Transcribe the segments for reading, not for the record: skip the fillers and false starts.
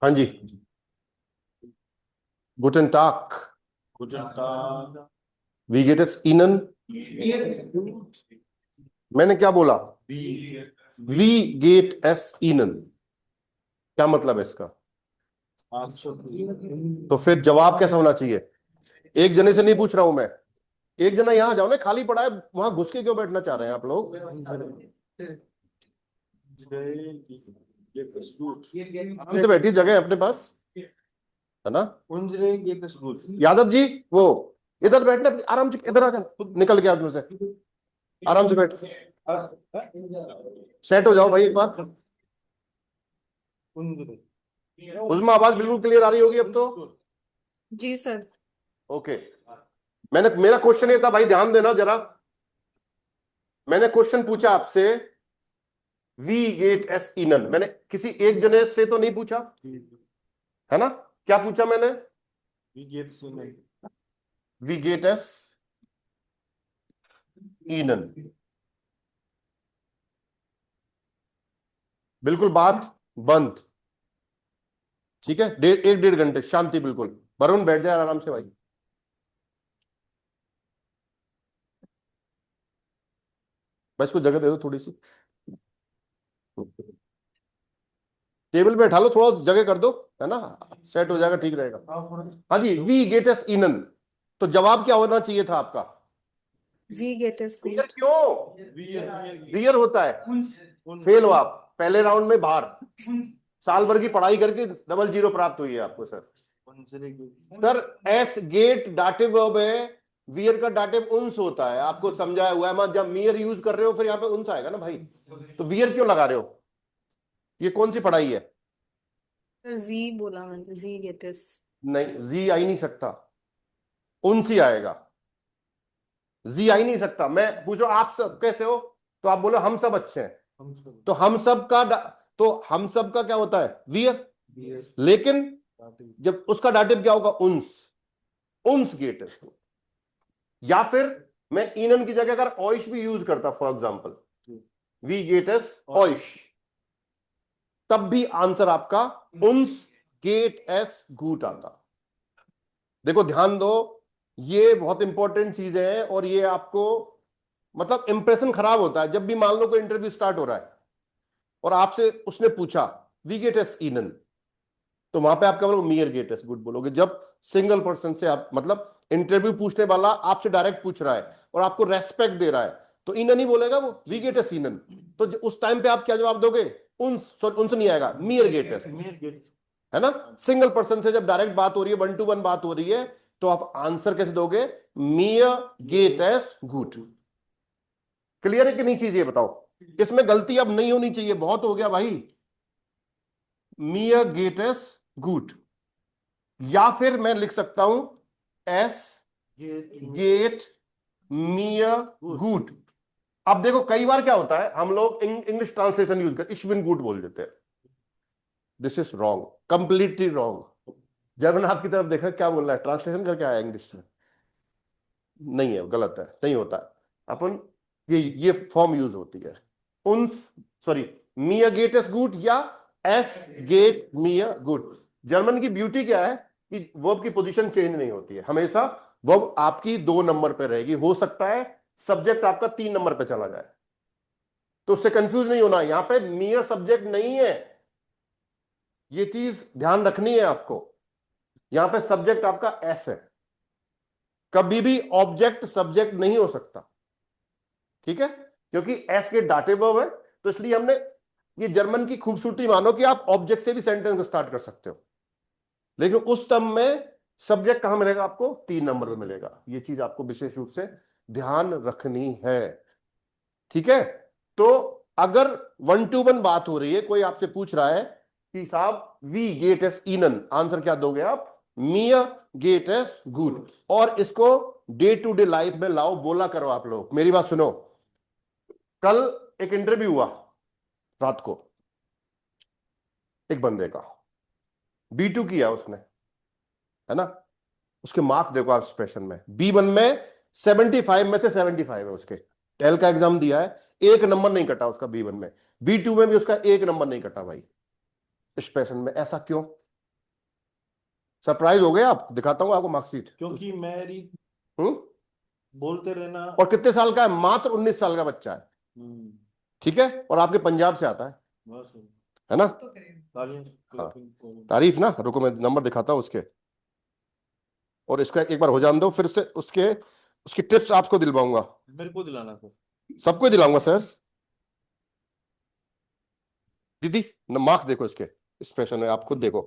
हाँ जी। गुटन टाक। Guten Tag. वी गेट एस इनन। मैंने क्या बोला? Wie? वी गेट एस इनन, क्या मतलब है इसका? Also, तो फिर जवाब कैसा होना चाहिए? एक जने से नहीं पूछ रहा हूं मैं। एक जना यहां जाओ ना, खाली पड़ा है, वहां घुस के क्यों बैठना चाह रहे हैं आप लोग? geht es gut. आराम से बैठिए, जगह है अपने पास, है ना? Unsere geht es gut. Yadav ji, वो इधर बैठना, आराम से इधर आ जा, निकल गया उसमें से, आराम से बैठ, सेट हो जाओ भाई एक बार। Unsere. उसमें आवाज बिल्कुल क्लियर आ रही होगी अब तो। जी सर। ओके। मेरा क्वेश्चन ये था भाई, ध्यान देना जरा। मैंने क्वेश्चन पूछा आपसे, वी गेट एस इनन, मैंने किसी एक जने से तो नहीं पूछा, है ना? क्या पूछा मैंने? Wie geht's Ihnen? वी गेट एस इनन। बिल्कुल बात बंद। ठीक है, एक डेढ़ घंटे शांति बिल्कुल। वरुण बैठ जाए आराम से भाई। बस इसको जगह दे दो थोड़ी सी, टेबल पे बैठा लो, थोड़ा जगह कर दो, है ना? सेट हो जाएगा, ठीक रहेगा। हाँ जी, वी गेट एस इनन, तो जवाब क्या होना चाहिए था आपका? जी गेट इज वियर गुड। क्यों? वियर होता है, फेल हो आप पहले राउंड में बाहर। साल भर की पढ़ाई करके डबल जीरो प्राप्त हुई है आपको सर। Unsere gut. सर एस गेट डाटिव वर्ब है, वियर का डाटिव उन्स होता है, आपको समझाया हुआ है। मैं जब मियर यूज कर रहे हो फिर यहाँ पे उन्स आएगा ना भाई, तो वियर क्यों लगा रहे हो? ये कौन सी पढ़ाई है? सर जी बोला मैंने, जी गेट इज। नहीं, जी आ ही नहीं सकता, उन्स ही आएगा, जी आ ही नहीं सकता। मैं पूछ रहा हूं आप सब कैसे हो, तो आप बोलो हम सब अच्छे हैं, हम सब. तो हम सब का तो हम सब का क्या होता है? वियर। Wir. लेकिन Dativ. जब उसका डाटिव क्या होगा? उन्स। उन्स गेट है। या फिर मैं इनन की जगह अगर ऑइश भी यूज करता, फॉर एग्जाम्पल वी गेट एस ऑइश, तब भी आंसर आपका उन्स गेट एस गूट आता। देखो ध्यान दो, ये बहुत इंपॉर्टेंट चीजें हैं, और ये आपको मतलब इंप्रेशन खराब होता है जब भी मान लो कोई इंटरव्यू स्टार्ट हो रहा है और आपसे उसने पूछा वी गेट एस इनन, तो वहां पे आप क्या बोलोगे? मियर गेट एस गुड बोलोगे। जब सिंगल पर्सन से आप मतलब इंटरव्यू पूछने वाला आपसे डायरेक्ट पूछ रहा है और आपको रेस्पेक्ट दे रहा है, तो इनन ही बोलेगा वो, वी गेट एस इनन। तो उस टाइम पे आप क्या जवाब दोगे? उनसे नहीं आएगा, मियर गेट एस, Mehr geht. है ना? सिंगल पर्सन से जब डायरेक्ट बात हो रही है, वन टू वन बात हो रही है, तो आप आंसर कैसे दोगे? मियर गेट एस गुड। क्लियर है कि नहीं चीज? ये बताओ, इसमें गलती अब नहीं होनी चाहिए, बहुत हो गया भाई। मियर गेट एस गुड, या फिर मैं लिख सकता हूं एस Geht. गेट मियर गुड। अब देखो कई बार क्या होता है, हम लोग इंग्लिश ट्रांसलेशन यूज करते, इशविन गुड बोल देते हैं। This is wrong, completely wrong. German आपकी तरफ देखा, क्या बोल रहा है? ट्रांसलेशन करके आया इंग्लिश में, नहीं है, गलत है, नहीं होता है। अपन ये फॉर्म यूज होती है, उन सॉरी, मियर गेट एस गुड या एस गेट मियर गुड। जर्मन की ब्यूटी क्या है कि वर्ब की पोजीशन चेंज नहीं होती है, हमेशा वर्ब आपकी 2 नंबर पे रहेगी। हो सकता है सब्जेक्ट आपका 3 नंबर पे चला जाए, तो उससे कंफ्यूज नहीं होना। यहां पे मियर सब्जेक्ट नहीं है, ये चीज ध्यान रखनी है आपको। यहां पे सब्जेक्ट आपका एस है, कभी भी ऑब्जेक्ट सब्जेक्ट नहीं हो सकता, ठीक है? क्योंकि एस के डाटिव वर्ब है, तो इसलिए हमने ये जर्मन की खूबसूरती मानो कि आप ऑब्जेक्ट से भी सेंटेंस को स्टार्ट कर सकते हो, लेकिन उस टर्म में सब्जेक्ट कहां मिलेगा आपको? 3 नंबर पे मिलेगा। ये चीज आपको विशेष रूप से ध्यान रखनी है, ठीक है? तो अगर वन टू वन बात हो रही है, कोई आपसे पूछ रहा है कि साहब वी गेट एस इनन, आंसर क्या दोगे आप? मियर गेट एस गुड। और इसको डे टू डे लाइफ में लाओ, बोला करो आप लोग। मेरी बात सुनो, कल एक इंटरव्यू हुआ रात को, एक बंदे का B2 किया उसने, है ना? उसके मार्क्स देखो आप एक्सप्रेशन में, B1 में 75 में से 75 है उसके, टेल का एग्जाम दिया है, 1 नंबर नहीं कटा उसका B1 में, B2 में भी उसका 1 नंबर नहीं कटा भाई एक्सप्रेशन में। ऐसा क्यों? सरप्राइज हो गए आप? दिखाता हूँ आपको मार्कशीट। क्योंकि मेरी हम्म। बोलते रहना। और कितने साल का है? मात्र 19 साल का बच्चा है। हम्म, ठीक है, और आपके पंजाब से आता बस है ना? तालियां हाँ, clapping करो। तारीफ ना। रुको मैं नंबर दिखाता हूँ उसके, और इसका एक बार हो जान दो, फिर से उसके उसकी टिप्स आपको दिलवाऊंगा। मेरे को दिलाना सर। सबको ही दिलाऊंगा सर। दीदी, मार्क्स देखो इसके, एक्सप्रेशन में आप खुद देखो।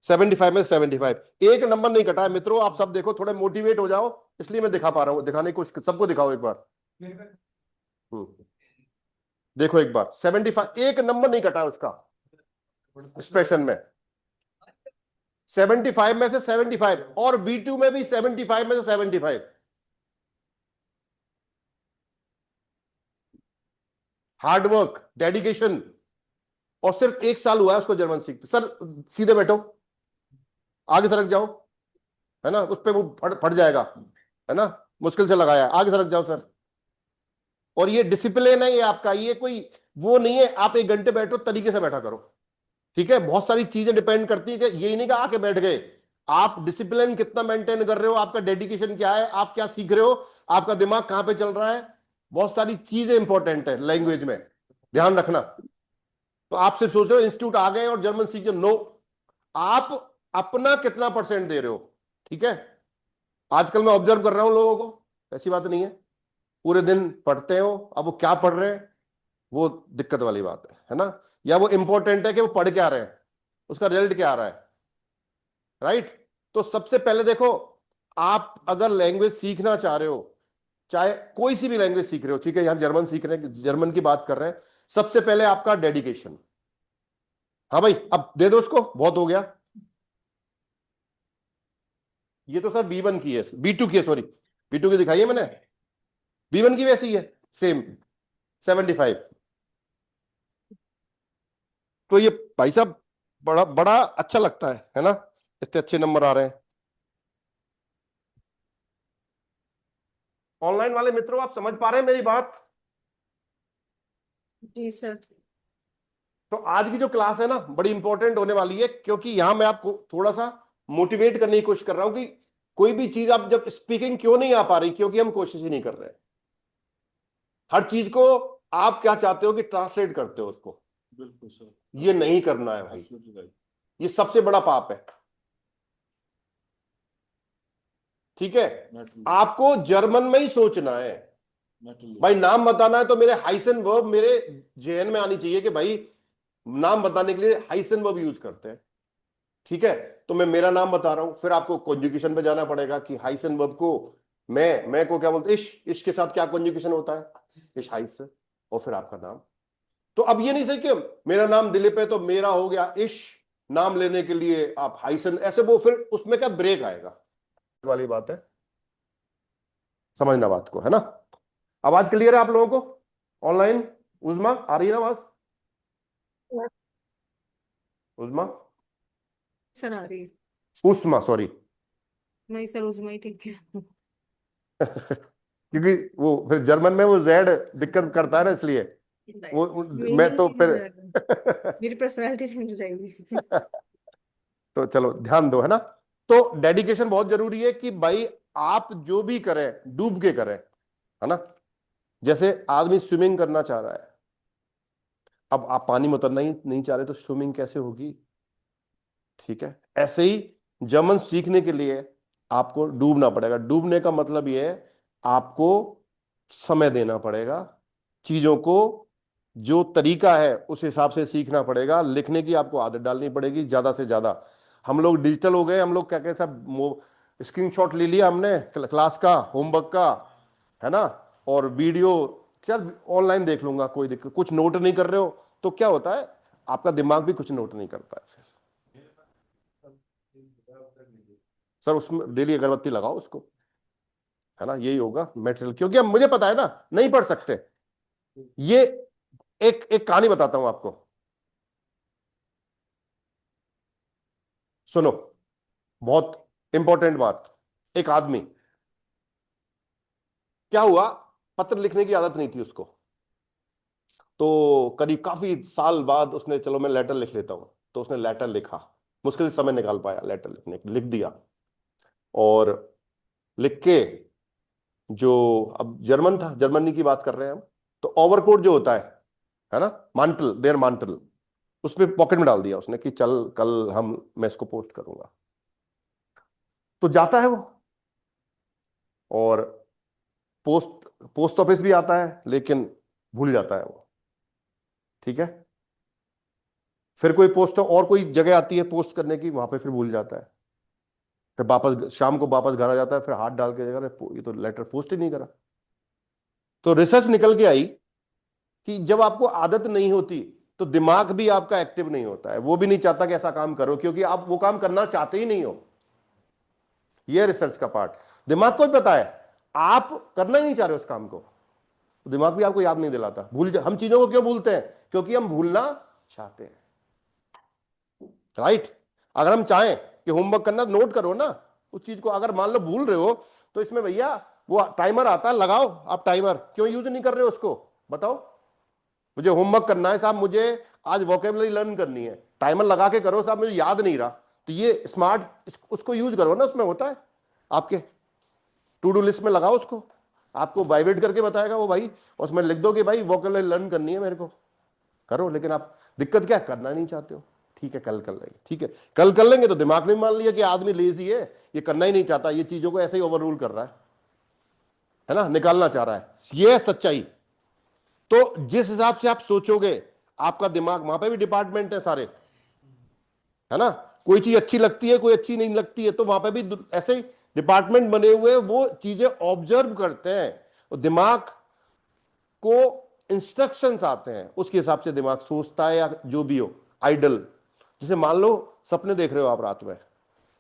75 में 75, एक नंबर नहीं कटा है मित्रों। आप सब देखो, थोड़े मोटिवेट हो जाओ, इसलिए मैं दिखा पा रहा हूं। दिखाने की कोशिश, सबको दिखाओ एक बार। देखो एक बार, 75, एक नंबर नहीं कटा है उसका एक्सप्रेशन में। 75 में से 75, और B2 में भी 75 में से 75। Hard work, dedication. और सिर्फ 1 साल हुआ है उसको जर्मन सीखते। सर सीधे बैठो, आगे सरक जाओ, है ना? उस पे वो फट जाएगा, है ना? मुश्किल से लगाया, आगे सरक जाओ सर। और ये डिसिप्लिन है ये आपका, ये कोई वो नहीं है आप 1 घंटे बैठो, तरीके से बैठा करो। ठीक है, बहुत सारी चीजें डिपेंड करती है कि यही नहीं कि आके बैठ गए। आप डिसिप्लिन कितना मेंटेन कर रहे हो, आपका डेडिकेशन क्या है, आप क्या सीख रहे हो, आपका दिमाग कहां पे चल रहा है, बहुत सारी चीजें इंपॉर्टेंट है लैंग्वेज में, ध्यान रखना। तो आप सिर्फ सोच रहे हो इंस्टीट्यूट आ गए और जर्मन सीख, नो। आप अपना कितना परसेंट दे रहे हो? ठीक है, आजकल मैं ऑब्जर्व कर रहा हूं लोगों को, ऐसी बात नहीं है, पूरे दिन पढ़ते हो, अब वो क्या पढ़ रहे हैं वो दिक्कत वाली बात है ना? या वो इंपॉर्टेंट है कि वो पढ़ क्या रहे हैं, उसका रिजल्ट क्या आ रहा है, राइट? तो सबसे पहले देखो, आप अगर लैंग्वेज सीखना चाह रहे हो, चाहे कोई सी भी लैंग्वेज सीख रहे हो, ठीक है, यहां जर्मन सीख रहे हैं, जर्मन की बात कर रहे हैं, सबसे पहले आपका डेडिकेशन। हाँ भाई, अब दे दो उसको, बहुत हो गया। ये तो सर B1 की है, B2 की है, सॉरी, B2 की दिखाई है मैंने, B1 की वैसी है सेम, 75। तो ये भाई साहब बड़ा बड़ा अच्छा लगता है ना? इतने अच्छे नंबर आ रहे हैं। ऑनलाइन वाले मित्रों, आप समझ पा रहे हैं मेरी बात? जी सर। तो आज की जो क्लास है ना, बड़ी इंपॉर्टेंट होने वाली है, क्योंकि यहां मैं आपको थोड़ा सा मोटिवेट करने की कोशिश कर रहा हूं कि कोई भी चीज आप जब स्पीकिंग क्यों नहीं आ पा रही, क्योंकि हम कोशिश ही नहीं कर रहे हैं। हर चीज को आप क्या चाहते हो कि ट्रांसलेट करते हो उसको, बिल्कुल सर। ये नहीं करना है भाई, Absolutely right. ये सबसे बड़ा पाप है। ठीक है, Naturally. आपको जर्मन में ही सोचना है Naturally. भाई। नाम बताना है तो मेरे हाइसन वर्ब मेरे जेहन में आनी चाहिए कि भाई नाम बताने के लिए हाइसन वर्ब यूज करते हैं। ठीक है, तो मैं मेरा नाम बता रहा हूं, फिर आपको कॉन्जुगेशन पे जाना पड़ेगा कि हाइसन वर्ब को मैं को क्या बोलते हैं, इश के साथ क्या कॉन्जुगेशन होता है, इश हाइस, और फिर आपका नाम। तो अब ये नहीं सही कि मेरा नाम दिलीप है तो मेरा हो गया इश, नाम लेने के लिए आप हाइसन, ऐसे वो फिर उसमें क्या ब्रेक आएगा वाली बात है, समझना बात को, है ना? आवाज क्लियर है आप लोगों को? ऑनलाइन उजमा आ रही है ना आवाज? उजमा, सर आ रही है। उस्मा सॉरी। नहीं सर, उसमें ही ठीक है। क्योंकि वो फिर जर्मन में वो जेड दिक्कत करता है ना, इसलिए मैं मीनिंग तो चेंज हो फिर जाएगा, मेरी पर्सनालिटी चेंज हो जाएगी। तो चलो ध्यान दो, है ना? तो डेडिकेशन बहुत जरूरी है कि भाई आप जो भी करें डूब के करें, है ना? जैसे आदमी स्विमिंग करना चाह रहा है, अब आप पानी में उतरना ही नहीं चाह रहे तो स्विमिंग कैसे होगी? ठीक है, ऐसे ही जर्मन सीखने के लिए आपको डूबना पड़ेगा। डूबने का मतलब ये है, आपको समय देना पड़ेगा, चीजों को जो तरीका है उस हिसाब से सीखना पड़ेगा, लिखने की आपको आदत डालनी पड़ेगी ज्यादा से ज्यादा। हम लोग डिजिटल हो गए, हम लोग क्या कैसा स्क्रीनशॉट ले लिया हमने क्लास का, होमवर्क का, है ना? और वीडियो चल ऑनलाइन देख लूंगा, कोई दिक्कत, कुछ नोट नहीं कर रहे हो तो क्या होता है, आपका दिमाग भी कुछ नोट नहीं करता है फिर। सर उसमें डेली अगरबत्ती लगाओ उसको, है ना? यही होगा मेटेरियल, क्योंकि अब मुझे पता है ना नहीं पढ़ सकते। ये एक एक कहानी बताता हूं आपको, सुनो, बहुत इंपॉर्टेंट बात। एक आदमी, क्या हुआ, पत्र लिखने की आदत नहीं थी उसको, तो करीब काफी साल बाद उसने, चलो मैं लेटर लिख लेता हूं, तो उसने लेटर लिखा, मुश्किल से समय निकाल पाया लेटर लिखने के लिए, लिख दिया। और लिख के जो, अब जर्मन था, जर्मनी की बात कर रहे हैं हम, तो ओवरकोट जो होता है ना, मांटल, देयर मांटल, उसमें पॉकेट में डाल दिया उसने कि चल कल मैं इसको पोस्ट करूंगा। तो जाता है वो, और पोस्ट ऑफिस भी आता है, लेकिन भूल जाता है वो। ठीक है, फिर कोई पोस्ट और कोई जगह आती है पोस्ट करने की, वहां पे फिर भूल जाता है। फिर वापस शाम को वापस घर आ जाता है, फिर हाथ डाल के देखा, अरे ये तो लेटर पोस्ट ही नहीं करा। तो रिसर्च निकल के आई कि जब आपको आदत नहीं होती तो दिमाग भी आपका एक्टिव नहीं होता है, वो भी नहीं चाहता कि ऐसा काम करो, क्योंकि आप वो काम करना चाहते ही नहीं हो। ये रिसर्च का पार्ट। दिमाग को भी पता है आप करना ही नहीं चाह रहे उस काम को, तो दिमाग भी आपको याद नहीं दिलाता। हम चीजों को क्यों भूलते हैं? क्योंकि हम भूलना चाहते हैं, राइट। अगर हम चाहें कि होमवर्क करना, नोट करो ना उस चीज को, अगर मान लो भूल रहे हो तो इसमें भैया वो टाइमर आता है, लगाओ आप टाइमर, क्यों यूज नहीं कर रहे हो उसको? बताओ, मुझे होमवर्क करना है साहब, मुझे आज वोकेबलरी लर्न करनी है, टाइमर लगा के करो साहब, मुझे याद नहीं रहा, तो ये स्मार्ट उसको यूज करो ना, उसमें होता है आपके टू डू लिस्ट में, लगाओ उसको, आपको वाइब्रेट करके बताएगा वो भाई, उसमें लिख दो कि भाई वोकेबलरी लर्न करनी है मेरे को, करो। लेकिन आप दिक्कत क्या, करना नहीं चाहते हो। ठीक है, कल कर लेंगे, ठीक है, कल कर लेंगे, तो दिमाग ने मान लिया कि आदमी लेजी है, ये करना ही नहीं चाहता, ये चीजों को ऐसे ही ओवर रूल कर रहा है ना, निकालना चाह रहा है। ये है सच्चाई। तो जिस हिसाब से आप सोचोगे, आपका दिमाग, वहां पे भी डिपार्टमेंट है सारे, है ना, कोई चीज अच्छी लगती है, कोई अच्छी नहीं लगती है, तो वहां पे भी ऐसे डिपार्टमेंट बने हुए, वो चीजें ऑब्जर्व करते हैं, और दिमाग को इंस्ट्रक्शंस आते हैं, उसके हिसाब से दिमाग सोचता है, या जो भी हो। आइडल, जैसे मान लो सपने देख रहे हो आप रात में,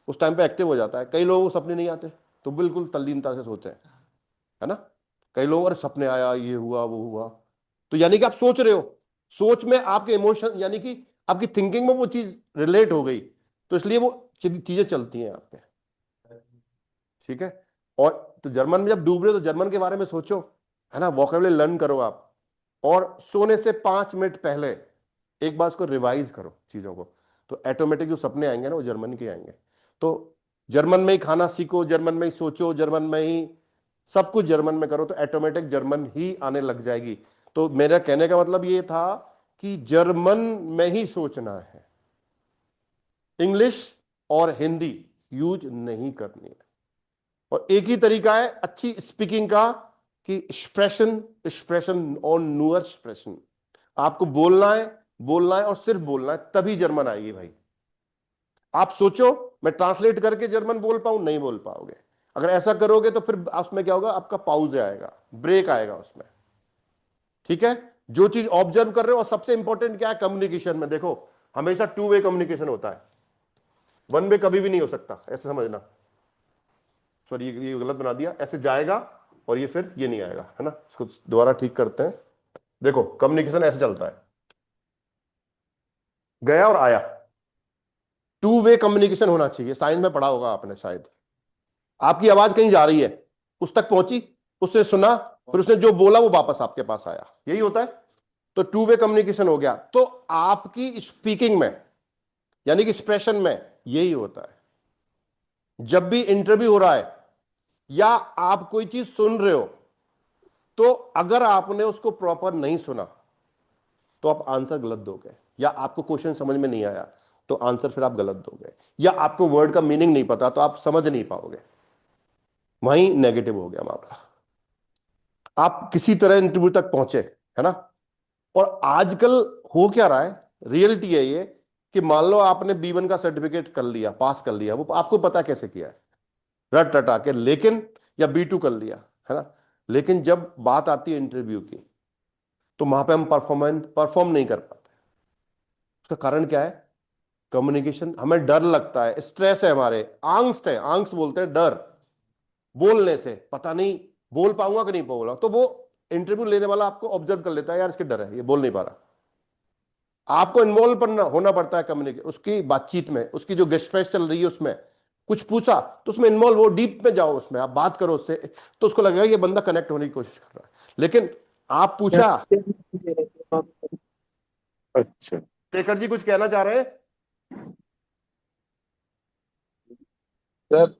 उस टाइम पे एक्टिव हो जाता है। कई लोगों को सपने नहीं आते, तो बिल्कुल तल्लीनता से सोते हैं, है ना। कई लोग, अरे सपने आया, ये हुआ वो हुआ, तो यानी कि आप सोच रहे हो, सोच में आपके इमोशन, यानी कि आपकी थिंकिंग में वो चीज रिलेट हो गई, तो इसलिए वो चीजें चलती हैं आप पे। ठीक है। और तो जर्मन में जब डूब रहे हो, तो जर्मन के बारे में सोचो, है ना, वोकेबुलरी लर्न करो आप, और सोने से 5 मिनट पहले एक बार उसको रिवाइज करो चीजों को, तो ऑटोमेटिक जो सपने आएंगे ना, वो जर्मन के आएंगे। तो जर्मन में ही खाना सीखो, जर्मन में ही सोचो, जर्मन में ही सब कुछ जर्मन में करो, तो ऑटोमेटिक जर्मन ही आने लग जाएगी। तो मेरा कहने का मतलब ये था कि जर्मन में ही सोचना है, इंग्लिश और हिंदी यूज नहीं करनी है। और एक ही तरीका है अच्छी स्पीकिंग का, कि एक्सप्रेशन, एक्सप्रेशन और न्यूअर एक्सप्रेशन, आपको बोलना है, बोलना है और सिर्फ बोलना है, तभी जर्मन आएगी भाई। आप सोचो मैं ट्रांसलेट करके जर्मन बोल पाऊं, नहीं बोल पाओगे। अगर ऐसा करोगे तो फिर उसमें क्या होगा, आपका पाउज आएगा, ब्रेक आएगा उसमें। ठीक है, जो चीज ऑब्जर्व कर रहे हो, और सबसे इंपॉर्टेंट क्या है कम्युनिकेशन में, देखो हमेशा 2 वे कम्युनिकेशन होता है, 1 वे कभी भी नहीं हो सकता, ऐसे समझना। सॉरी, ये गलत बना दिया, ऐसे जाएगा और ये फिर ये नहीं आएगा, है ना, इसको दोबारा ठीक करते हैं। देखो कम्युनिकेशन ऐसे चलता है, गया और आया, 2 वे कम्युनिकेशन होना चाहिए। साइंस में पढ़ा होगा आपने शायद, आपकी आवाज कहीं जा रही है, उस तक पहुंची, उसने सुना, फिर उसने जो बोला वो वापस आपके पास आया, यही होता है। तो 2 वे कम्युनिकेशन हो गया। तो आपकी स्पीकिंग में, यानी कि एक्सप्रेशन में, यही होता है। जब भी इंटरव्यू हो रहा है या आप कोई चीज सुन रहे हो, तो अगर आपने उसको प्रॉपर नहीं सुना, तो आप आंसर गलत दोगे, या आपको क्वेश्चन समझ में नहीं आया तो आंसर फिर आप गलत दोगे, या आपको वर्ड का मीनिंग नहीं पता तो आप समझ नहीं पाओगे, वहीं नेगेटिव हो गया मामला। आप किसी तरह इंटरव्यू तक पहुंचे, है ना। और आजकल हो क्या रहा है, रियलिटी है ये, कि मान लो आपने B1 का सर्टिफिकेट कर लिया, पास कर लिया, वो आपको पता कैसे किया है, रट रटा के, लेकिन, या B2 कर लिया, है ना, लेकिन जब बात आती है इंटरव्यू की, तो वहां पे हम परफॉर्म नहीं कर पाते। उसका कारण क्या है? कम्युनिकेशन। हमें डर लगता है, स्ट्रेस है, हमारे आंगस्ट है, आंगस्ट बोलते हैं डर, बोलने से पता नहीं बोल पाऊंगा कि नहीं बोला, तो वो इंटरव्यू लेने वाला आपको ऑब्जर्व कर लेता है, यार इसके डर है, ये बोल नहीं पा रहा। आपको इन्वॉल्व होना पड़ता है कम्युनिकेशन, उसकी बातचीत में, उसकी जो गेस्टप्रेस चल रही है उसमें, कुछ पूछा तो उसमें इन्वॉल्व हो, डीप में जाओ उसमें, आप बात करो उससे, तो उसको लगेगा ये बंदा कनेक्ट होने की कोशिश कर रहा है। लेकिन आप पूछा, अच्छा। शेखर जी कुछ कहना चाह रहे हैं? सर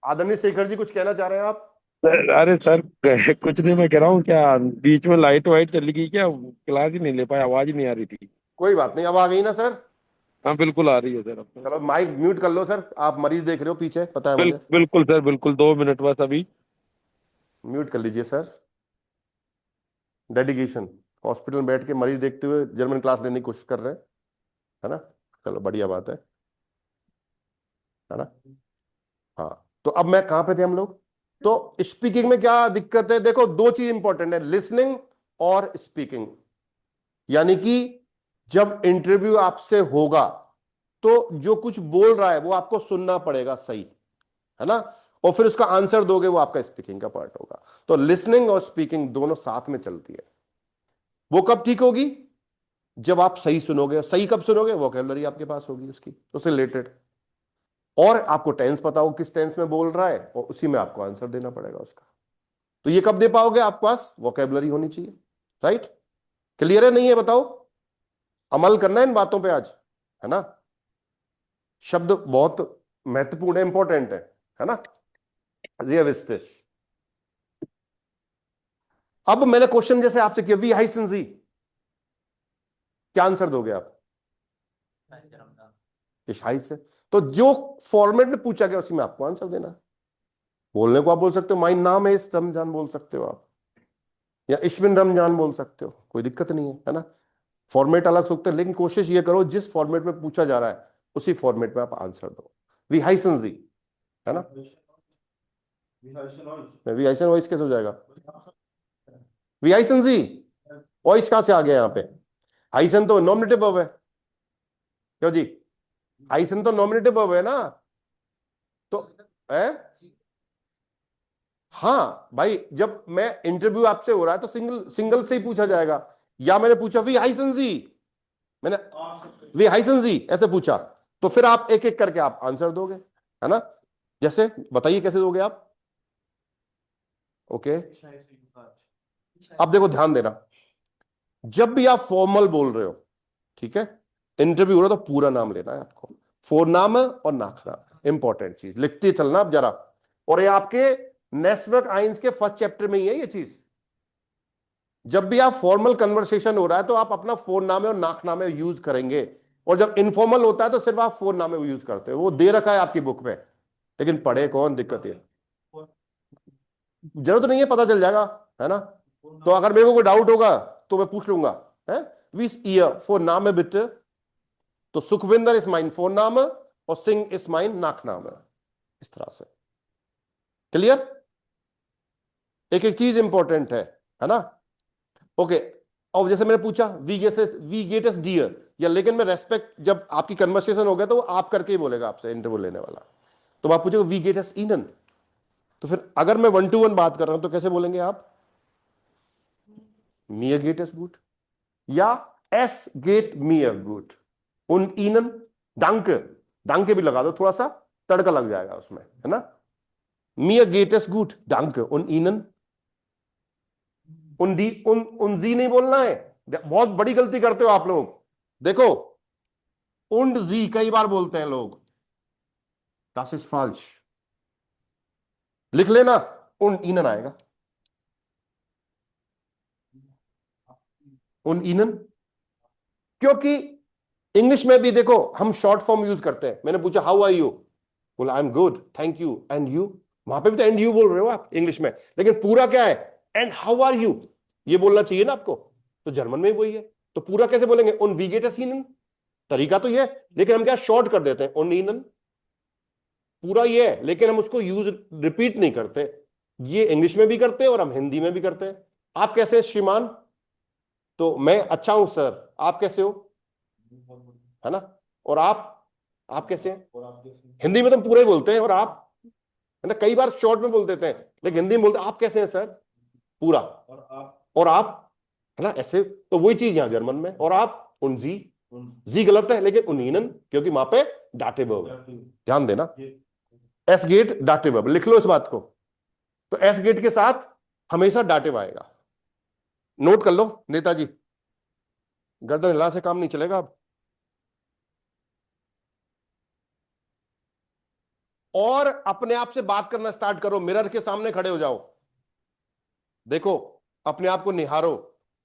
आदरणीय शेखर जी, कुछ कहना चाह रहे हैं आप? अरे सर कुछ नहीं, मैं कह रहा हूँ क्या बीच में लाइट वाइट चली गई क्या, क्लास ही नहीं ले पाया, आवाज ही नहीं आ रही थी। कोई बात नहीं, अब आ गई ना सर? हाँ बिल्कुल आ रही है सर, अब तो। चलो माइक म्यूट कर लो सर, आप मरीज देख रहे हो पीछे, पता है मुझे। बिल्कुल सर, बिल्कुल 2 मिनट बस अभी। म्यूट कर लीजिए सर। डेडिकेशन। हॉस्पिटल में बैठ के मरीज देखते हुए जर्मन क्लास लेने की कोशिश कर रहे हैं, है ना? चलो बढ़िया बात है ना? हाँ, तो अब मैं कहां पे थे हम लोग? तो स्पीकिंग में क्या दिक्कत है? देखो, दो चीज इंपॉर्टेंट है, लिसनिंग और स्पीकिंग। यानी कि जब इंटरव्यू आपसे होगा तो जो कुछ बोल रहा है वो आपको सुनना पड़ेगा, सही है ना? और फिर उसका आंसर दोगे, वो आपका स्पीकिंग का पार्ट होगा। तो लिसनिंग और स्पीकिंग दोनों साथ में चलती है। वो कब ठीक होगी? जब आप सही सुनोगे। सही कब सुनोगे? वोकैबुलरी आपके पास होगी उसकी, उससे रिलेटेड, और आपको टेंस पता हो किस टेंस में बोल रहा है, और उसी में आपको आंसर देना पड़ेगा उसका। तो ये कब दे पाओगे? आपके पास वोकैबुलरी होनी चाहिए। राइट? क्लियर है नहीं है बताओ? अमल करना है इन बातों पे आज, है ना? शब्द बहुत महत्वपूर्ण है, इंपॉर्टेंट है ना? रियविस्टिश। अब मैंने क्वेश्चन जैसे आपसे किया, वी हाइसेंसी, क्या आंसर दोगे आप? हाई से। तो जो फॉर्मेट में पूछा गया उसी में आपको आंसर देना है। बोलने को आप बोल सकते हो माइन नाम है इस रमजान, बोल सकते हो आप, या इश्विन रमजान बोल सकते हो, कोई दिक्कत नहीं है ना? फॉर्मेट अलग सकते हैं, लेकिन कोशिश ये करो जिस फॉर्मेट में पूछा जा रहा है उसी फॉर्मेट में आप आंसर दो। वी हाइसेंसी, है ना? वी हाइसन वॉइस कैसे हो जाएगा? वी हाइसेंसी वॉइस कहां से आ गया यहाँ पे? हाइसन तो नॉमिनेटिव वर्ब है, क्यों जी? हाइसन तो नॉमिनेटिव वर्ब है ना? तो है? हाँ भाई, जब मैं इंटरव्यू आपसे हो रहा है तो सिंगल सिंगल से ही पूछा जाएगा। या मैंने पूछा वी हाइसेंसी, मैंने वी हाइसेंसी ऐसे पूछा, तो फिर आप एक एक करके आप आंसर दोगे, है ना? जैसे बताइए कैसे दोगे आप? ओके, अब देखो ध्यान देना, जब भी आप फॉर्मल बोल रहे हो, ठीक है, इंटरव्यू हो रहा है, तो पूरा नाम लेना है आपको। फोरनाम और नाखनाम इंपॉर्टेंट चीज, लिखते चलना आप जरा। और ये आपके नेटवर्क आइंस के फर्स्ट चैप्टर में ही है ये चीज। जब भी आप फॉर्मल कन्वर्सेशन हो रहा है तो आप अपना फोरनामे और नाखनामे यूज करेंगे, और जब इनफॉर्मल होता है तो सिर्फ आप फोरनामे यूज करते हो। वो दे रखा है आपकी बुक में, लेकिन पढ़े कौन, दिक्कत है। जरूरत नहीं है, पता चल जाएगा, है ना? तो अगर मेरे को कोई डाउट होगा तो मैं पूछ लूंगा, है विस ईयर फोर नाम है बिट, तो सुखविंदर इस माइन फोर नाम और सिंह इस माइन नाक नाम है, इस तरह से। क्लियर? एक एक चीज इंपॉर्टेंट है ना? ओके। और जैसे मैंने पूछा वी गेट एस डियर, या लेकिन मैं रेस्पेक्ट, जब आपकी कन्वर्सेशन हो गया तो वो आप करके ही बोलेगा आपसे इंटरव्यू लेने वाला। तो आप पूछेगा वी गेट एस ईनन, तो फिर अगर मैं 1-to-1 बात कर रहा हूं तो कैसे बोलेंगे आप? मियर गेट एस गुड, या एस गेट मियर गुड उन ईनन डांके, डांके भी लगा दो, थोड़ा सा तड़का लग जाएगा उसमें, है ना? मियर गेट एस गुड डांके उन ईनन, उन डी उन जी नहीं बोलना है। बहुत बड़ी गलती करते हो आप लोग, देखो, उंड जी कई बार बोलते हैं लोग, das ist falsch, लिख लेना, उन ईनन आएगा, उन ईनन। क्योंकि इंग्लिश में भी देखो हम शॉर्ट फॉर्म यूज करते हैं। मैंने पूछा हाउ आर यू, बोला I am good thank you and you, वहां पे भी तो एंड यू बोल रहे हो आप इंग्लिश में, लेकिन पूरा क्या है? एंड हाउ आर यू, ये बोलना चाहिए ना आपको। तो जर्मन में भी वही है, तो पूरा कैसे बोलेंगे? उन वीगेटस, तरीका तो ये है, लेकिन हम क्या शॉर्ट कर देते हैं, उन ईनन। पूरा ये है, लेकिन हम उसको यूज रिपीट नहीं करते। ये इंग्लिश में भी करते हैं और हम हिंदी में भी करते हैं। आप कैसे हैं श्रीमान? तो मैं अच्छा हूं सर, आप कैसे हो, है ना? और आप कैसे हैं? हिंदी में तो हम पूरा ही बोलते हैं, और आप, है ना? कई बार शॉर्ट में बोल देते हैं, लेकिन हिंदी में बोलते हैं आप कैसे हैं सर, पूरा। और आप, है ना? ऐसे तो वही चीज यहां जर्मन में, और आप उन जी गलत है, लेकिन उन्हीनन, क्योंकि वहां पे डाटे वर्ब है। ध्यान देना, एस गेट डाटे वर्ब, लिख लो इस बात को। तो एस गेट के साथ हमेशा डाटिव आएगा, नोट कर लो नेताजी। गर्दन हिला से काम नहीं चलेगा अब। और अपने आप से बात करना स्टार्ट करो, मिरर के सामने खड़े हो जाओ, देखो अपने आप को निहारो,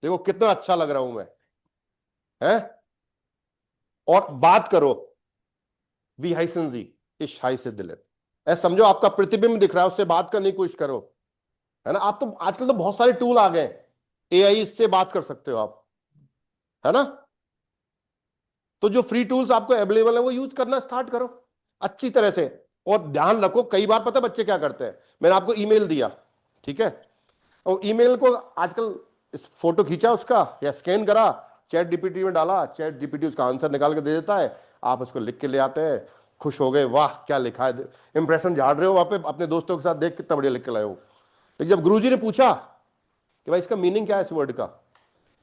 देखो कितना अच्छा लग रहा हूं मैं, है, और बात करो। वी हाइसन जी इश हाई से दिल ऐसा समझो आपका प्रतिबिंब दिख रहा है, उससे बात करने की कोशिश करो, है ना। आप तो आजकल तो बहुत सारे टूल आ गए, एआई इससे बात कर सकते हो आप, है ना। तो जो फ्री टूल्स आपको अवेलेबल है वो यूज करना स्टार्ट करो अच्छी तरह से। और ध्यान रखो, कई बार पता है बच्चे क्या करते हैं, मैंने आपको ईमेल दिया, ठीक है, और ईमेल को आजकल इस फोटो खींचा उसका या स्कैन करा, चैट जीपीटी में डाला, चैट जीपीटी उसका आंसर निकाल के दे देता है, आप उसको लिख के ले आते हैं, खुश हो गए, वाह क्या लिखा है, इंप्रेशन झाड़ रहे हो वहां पे अपने दोस्तों के साथ, देख कितना बढ़िया लिख के लाए हो। लेकिन जब गुरुजी ने पूछा कि भाई इसका मीनिंग क्या है इस वर्ड का,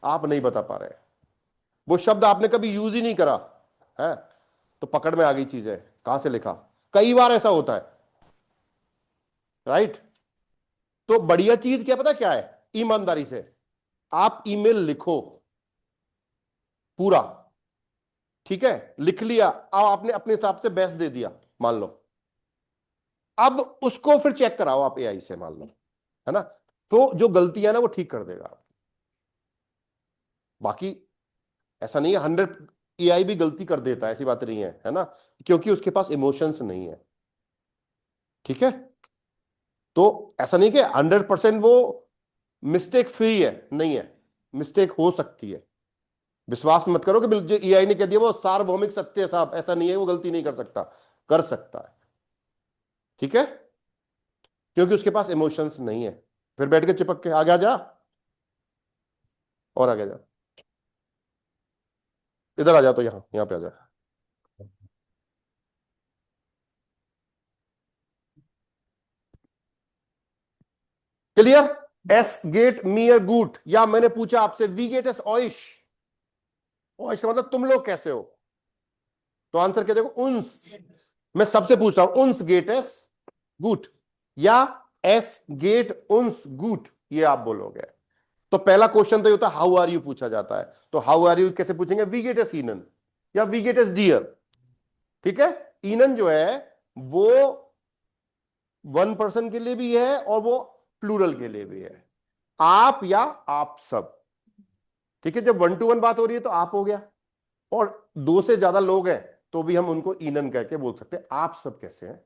आप नहीं बता पा रहे, वो शब्द आपने कभी यूज ही नहीं करा है, तो पकड़ में आ गई चीजें, कहां से लिखा। कई बार ऐसा होता है, राइट। तो बढ़िया चीज क्या पता क्या है, ईमानदारी से आप ईमेल लिखो पूरा, ठीक है, लिख लिया, अब आपने अपने हिसाब से बेस्ट दे दिया मान लो, अब उसको फिर चेक कराओ आप एआई से मान लो, है ना, तो जो गलतियां ना वो ठीक कर देगा। बाकी ऐसा नहीं है 100, एआई भी गलती कर देता है, ऐसी बात नहीं है ना, क्योंकि उसके पास इमोशंस नहीं है, ठीक है। तो ऐसा नहीं कि 100% वो मिस्टेक फ्री है, नहीं है, मिस्टेक हो सकती है। विश्वास मत करो कि जो एआई ने कह दिया वो सार्वभौमिक सत्य है साहब, ऐसा नहीं है, वो गलती नहीं कर सकता, कर सकता है, ठीक है, क्योंकि उसके पास इमोशंस नहीं है। फिर बैठ के चिपक के आगे आ जा, और आगे जा, इधर आ जा, तो यहां पे आ जा। क्लियर। एस गेट मियर गुट, या मैंने पूछा आपसे वी गेट एस ऑइश, ऑइश का मतलब तुम लोग कैसे हो, तो आंसर क्या देखो, उन्स। मैं सबसे पूछ रहा हूं, उन्स गेट एस गुट या एस गेट उन्स गुट, ये आप बोलोगे। तो पहला क्वेश्चन तो ये होता है हाउ आर यू पूछा जाता है, तो हाउ आर यू कैसे पूछेंगे, वी गेट एस ईनन या वी गेट एस डियर, ठीक है। ईनन जो है वो 1 पर्सन के लिए भी है और वो प्लूरल के लिए भी है, आप या आप सब, ठीक है। जब 1 to 1 बात हो रही है तो आप हो गया, और 2 से ज्यादा लोग हैं तो भी हम उनको ईनन कह के बोल सकते हैं, आप सब कैसे हैं।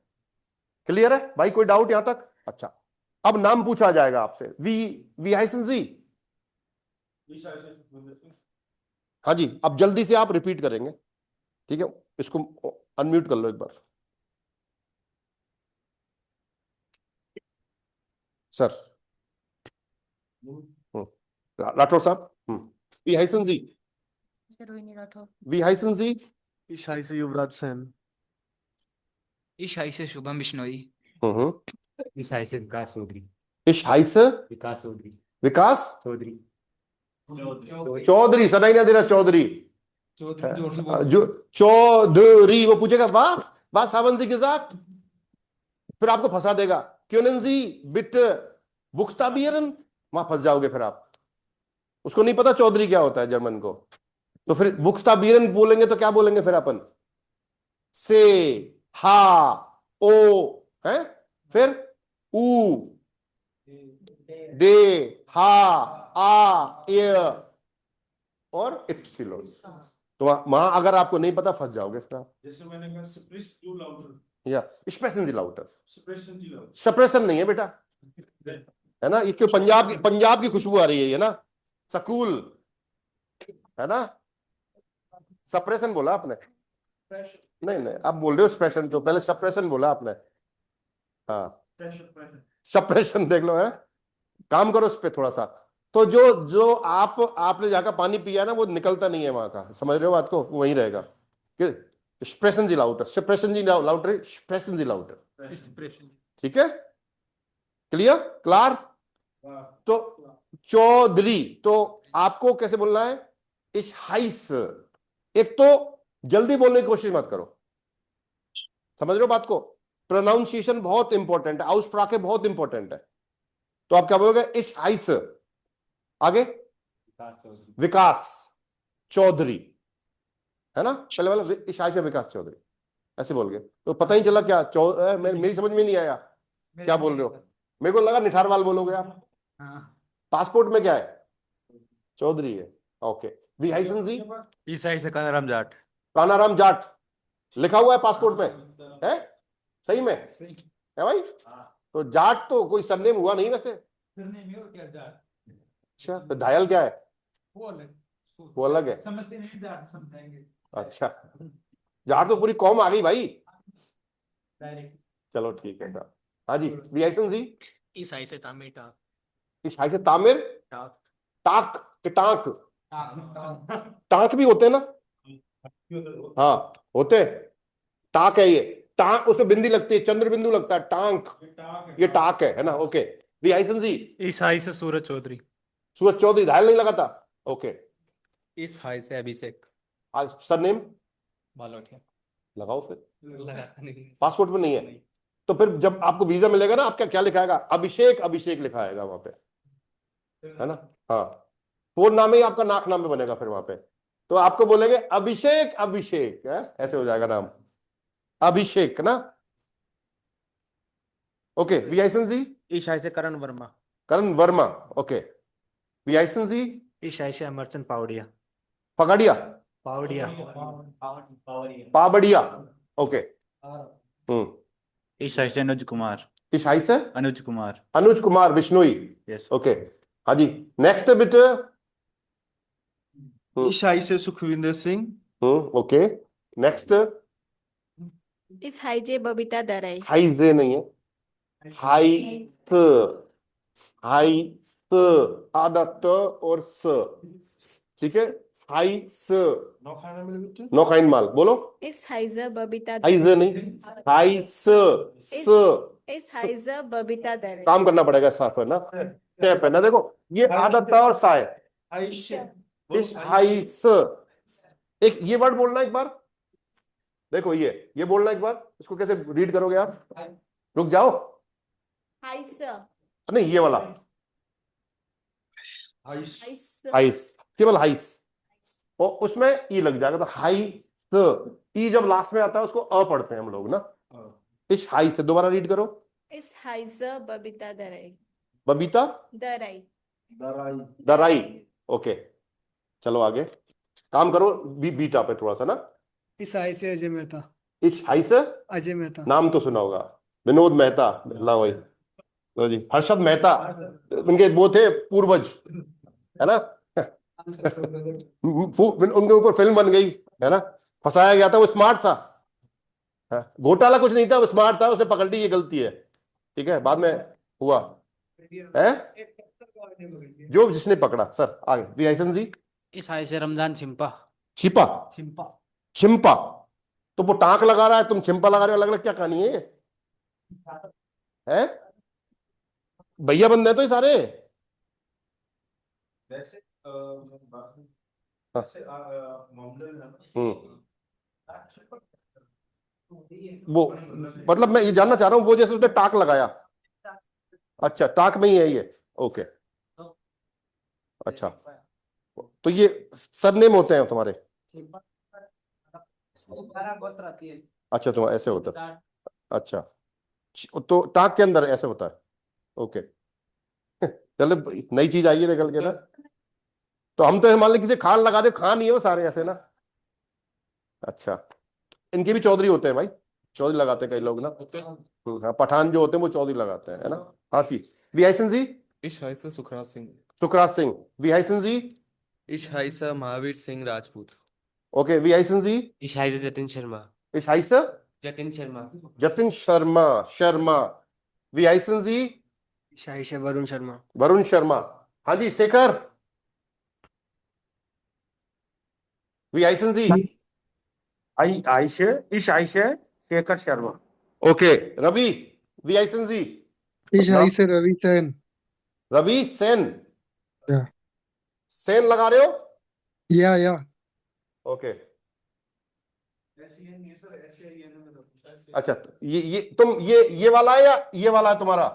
क्लियर है भाई, कोई डाउट यहां तक। अच्छा, अब नाम पूछा जाएगा आपसे, वी वी हाइसन जी, हाँ जी, अब जल्दी से आप रिपीट करेंगे, ठीक है, इसको अनम्यूट कर लो एक बार सर। राठौर साहब, वी हाइसन जी, रोहिणी राठौर। वी हाइसन जी, ईशाई से युवराज सेन। ईशाई से शुभम बिश्नोई। ईसाई से विकास चौधरी। इश हाइस विकास चौधरी। विकास चौधरी। चौधरी, सना ही ना दे रहा, चौधरी जो चौधरी, वो पूछेगा वाह सावन जी gesagt, फिर आपको फंसा देगा, क्यों जी बिट बुक्सटाबियरन, वहां फंस जाओगे फिर आप, उसको नहीं पता चौधरी क्या होता है जर्मन को, तो फिर बुक्सटाबियरन बोलेंगे तो क्या बोलेंगे फिर अपन, से, हा, ओ, है, फिर ऊ, दे, हा, आ, ए और इप्सिलोन। तो वहां अगर आपको नहीं पता फंस जाओगे फिर आप, जैसे मैंने कहा सप्रेस टू लाउडर, या स्प्रेशन जी लाउटर, सप्रेशन जी लाउडर। सप्रेशन नहीं है बेटा, है ना, ये क्यों पंजाब की खुशबू आ रही है ना, सकूल, है ना, सप्रेशन बोला आपने, नहीं नहीं आप बोल रहे हो स्प्रेशन, तो पहले सप्रेशन बोला आपने, हाँ सप्रेशन देख लो, है, काम करो उस पर थोड़ा सा। तो जो जो आपने जाकर पानी पिया ना वो निकलता नहीं है वहां का, समझ रहे हो बात को, वो वहीं रहेगा। स्प्रेशन जी लाउटर, स्प्रेशन जी लाउटर, स्प्रेशन जी लाउटर, ठीक है, क्लियर क्लार। तो चौधरी, तो आपको कैसे बोलना है, इस हाइस, एक तो जल्दी बोलने की कोशिश मत करो, समझ रहे हो बात को, प्रोनाउंसिएशन बहुत इंपॉर्टेंट है, आउस्प्राके बहुत इंपॉर्टेंट है। तो आप क्या बोलोगे, इस हाइस, आगे विकास चौधरी। विकास चौधरी, है ना, पहले वाला इस हाइस विकास चौधरी, ऐसे बोल के तो पता ही चला क्या मेरी समझ में नहीं आया क्या बोल रहे हो। मेरे को लगा निठारवाल बोलोगे आप। हाँ। पासपोर्ट में क्या है चौधरी है। ओके वी हाइसन जी ईसाई से कानाराम जाट। कानाराम जाट लिखा हुआ है पासपोर्ट में है सही में है भाई। तो जाट तो कोई सरनेम हुआ नहीं वैसे। अच्छा तो घायल क्या है वो अलग है। समझते नहीं जाट समझाएंगे अच्छा जाट तो पूरी कौम आ गई भाई। डायरेक्ट। चलो ठीक है साहब। हाँ जी वी हाइसन जी ईसाई से तामिल टाक इस हाई से तामिर टाक टाक के टाक टाक भी होते हैं ना। हाँ होते हैं टाक है ये टाक उसमें बिंदी लगती है चंद्र बिंदु लगता है टांक ये टाक है ना। ओके वी हाइसन जी ईसाई से सूरज चौधरी। सूरज चौधरी घायल नहीं लगा था। ओके इस हाई से अभिषेक आज सरनेम बालोटिया लगाओ फिर लगाता नहीं पासपोर्ट में नहीं है तो फिर जब आपको वीजा मिलेगा ना आपका क्या लिखाएगा अभिषेक अभिषेक लिखा आएगा वहां पे है ना। हाँ फोन नाम ही आपका नाक नाम में बनेगा फिर वहां पे तो आपको बोलेंगे अभिषेक अभिषेक है ऐसे हो जाएगा नाम अभिषेक ना। ओके वी हाइसन जी ईसाई से करण वर्मा। करण वर्मा। ओके वी हाइसन जी ईसाई से अमरचंद पावड़िया। पगाड़िया पावड़िया। पाबड़िया। ओके ईसाई से अनुज कुमार। ईसाई से अनुज कुमार। अनुज कुमार बिश्नोई। यस। ओके हाँ जी नेक्स्ट बेटे। ईसाई से सुखविंदर सिंह। ओके नेक्स्ट इस हाईजे बबीता दराई। हाइजे नहीं है हाई हाई आधा त और स ठीक है हाई नौखाइन माल बोलो इस हाईजा बबीता हाइजे नहीं हाई इस हाईजा बबीता दराई। काम करना पड़ेगा साफ है ना टेप है ना। देखो ये आधा त और सा है इस हाई एक ये वर्ड बोलना एक बार देखो ये बोलना एक बार इसको कैसे रीड करोगे आप रुक जाओ हाइसा नहीं ये वाला हाइस केवल हाइस और उसमें ई लग जाएगा तो हाई ई जब लास्ट में आता है उसको अ पढ़ते हैं हम लोग ना। इस हाई से दोबारा रीड करो इस हाईजा बबीता दराई। बबीता दराई दराई। ओके चलो आगे काम करो बीटा पे थोड़ा सा ना। ईसाई से अजय मेहता। इस हाई से अजय मेहता। नाम तो सुना होगा विनोद मेहता ला वही लो जी हर्षद मेहता उनके वो थे पूर्वज है ना। उनके ऊपर फिल्म बन गई है ना फंसाया गया था वो स्मार्ट था हाँ, घोटाला कुछ नहीं था वो स्मार्ट था उसने पकड़ ली ये गलती है ठीक है बाद में हुआ है जो जिसने पकड़ा। सर आगे वी हाइसन जी ईसाई से रमजान छिंपा छिपा छिंपा छिम्पा तो वो टांक लगा रहा है तुम छिम्पा लगा रहे हो अलग अलग क्या कहानी है है भैया बंदे हैं तो ये सारे वैसे वो मतलब मैं ये जानना चाह रहा हूँ वो जैसे उसने टाक लगाया अच्छा टाक में ही है ये ओके अच्छा तो ये सरनेम होते हैं तुम्हारे अच्छा तुम ऐसे होता है अच्छा तो टाक के अंदर ऐसे होता है ओके चलो नई चीज आई है निकल के ना तो हम तो मान लो किसी खान लगा दे खान ही है वो सारे ऐसे ना। अच्छा इनके भी चौधरी होते हैं भाई चौधरी लगाते हैं कई लोग ना हाँ पठान जो होते हैं वो चौधरी लगाते हैं है ना। हाँ सी वी हाइसन जी ईशाई से सुखराज सिंह। सुखराज सिंह वी हाइसन जी ईशाई से महावीर सिंह राजपूत। ओके वी हाइसन जी ईसाई से जतिन शर्मा इस हाइसन जतिन शर्मा जतिन शर्मा शर्मा वी हाइसन जी ईसाई से वरुण शर्मा। वरुण शर्मा। हाँ जी शेखर वी हाइसन जी इस Ayse Shekhar Sharma. Okay Ravi we हाइसन जी ईसाई से रवि सेन। रवि सेन या सेन लगा रहे हो या ओके अच्छा तो ये तुम ये वाला है या ये वाला है तुम्हारा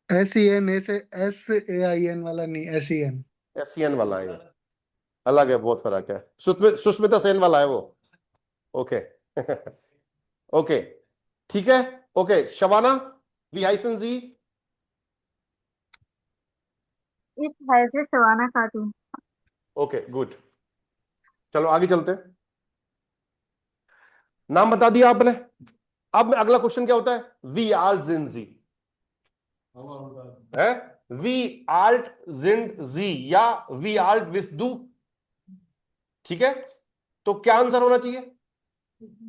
SEN से SAIN वाला नहीं SEN। SCN वाला है ये अलग है बहुत फर्क है सुष्मिता सेन वाला है वो ओके ओके, ठीक है, ओके। शबाना, वी हाइसन जी। इस heiße शबाना खातून। Okay, good. चलो आगे चलते हैं। नाम बता दिया आपने। अब अगला क्वेश्चन क्या होता है? वी आल्ट जिन जी है, वी आल्ट जिन जी या वी आल्ट विस दू, ठीक है। तो क्या आंसर होना चाहिए?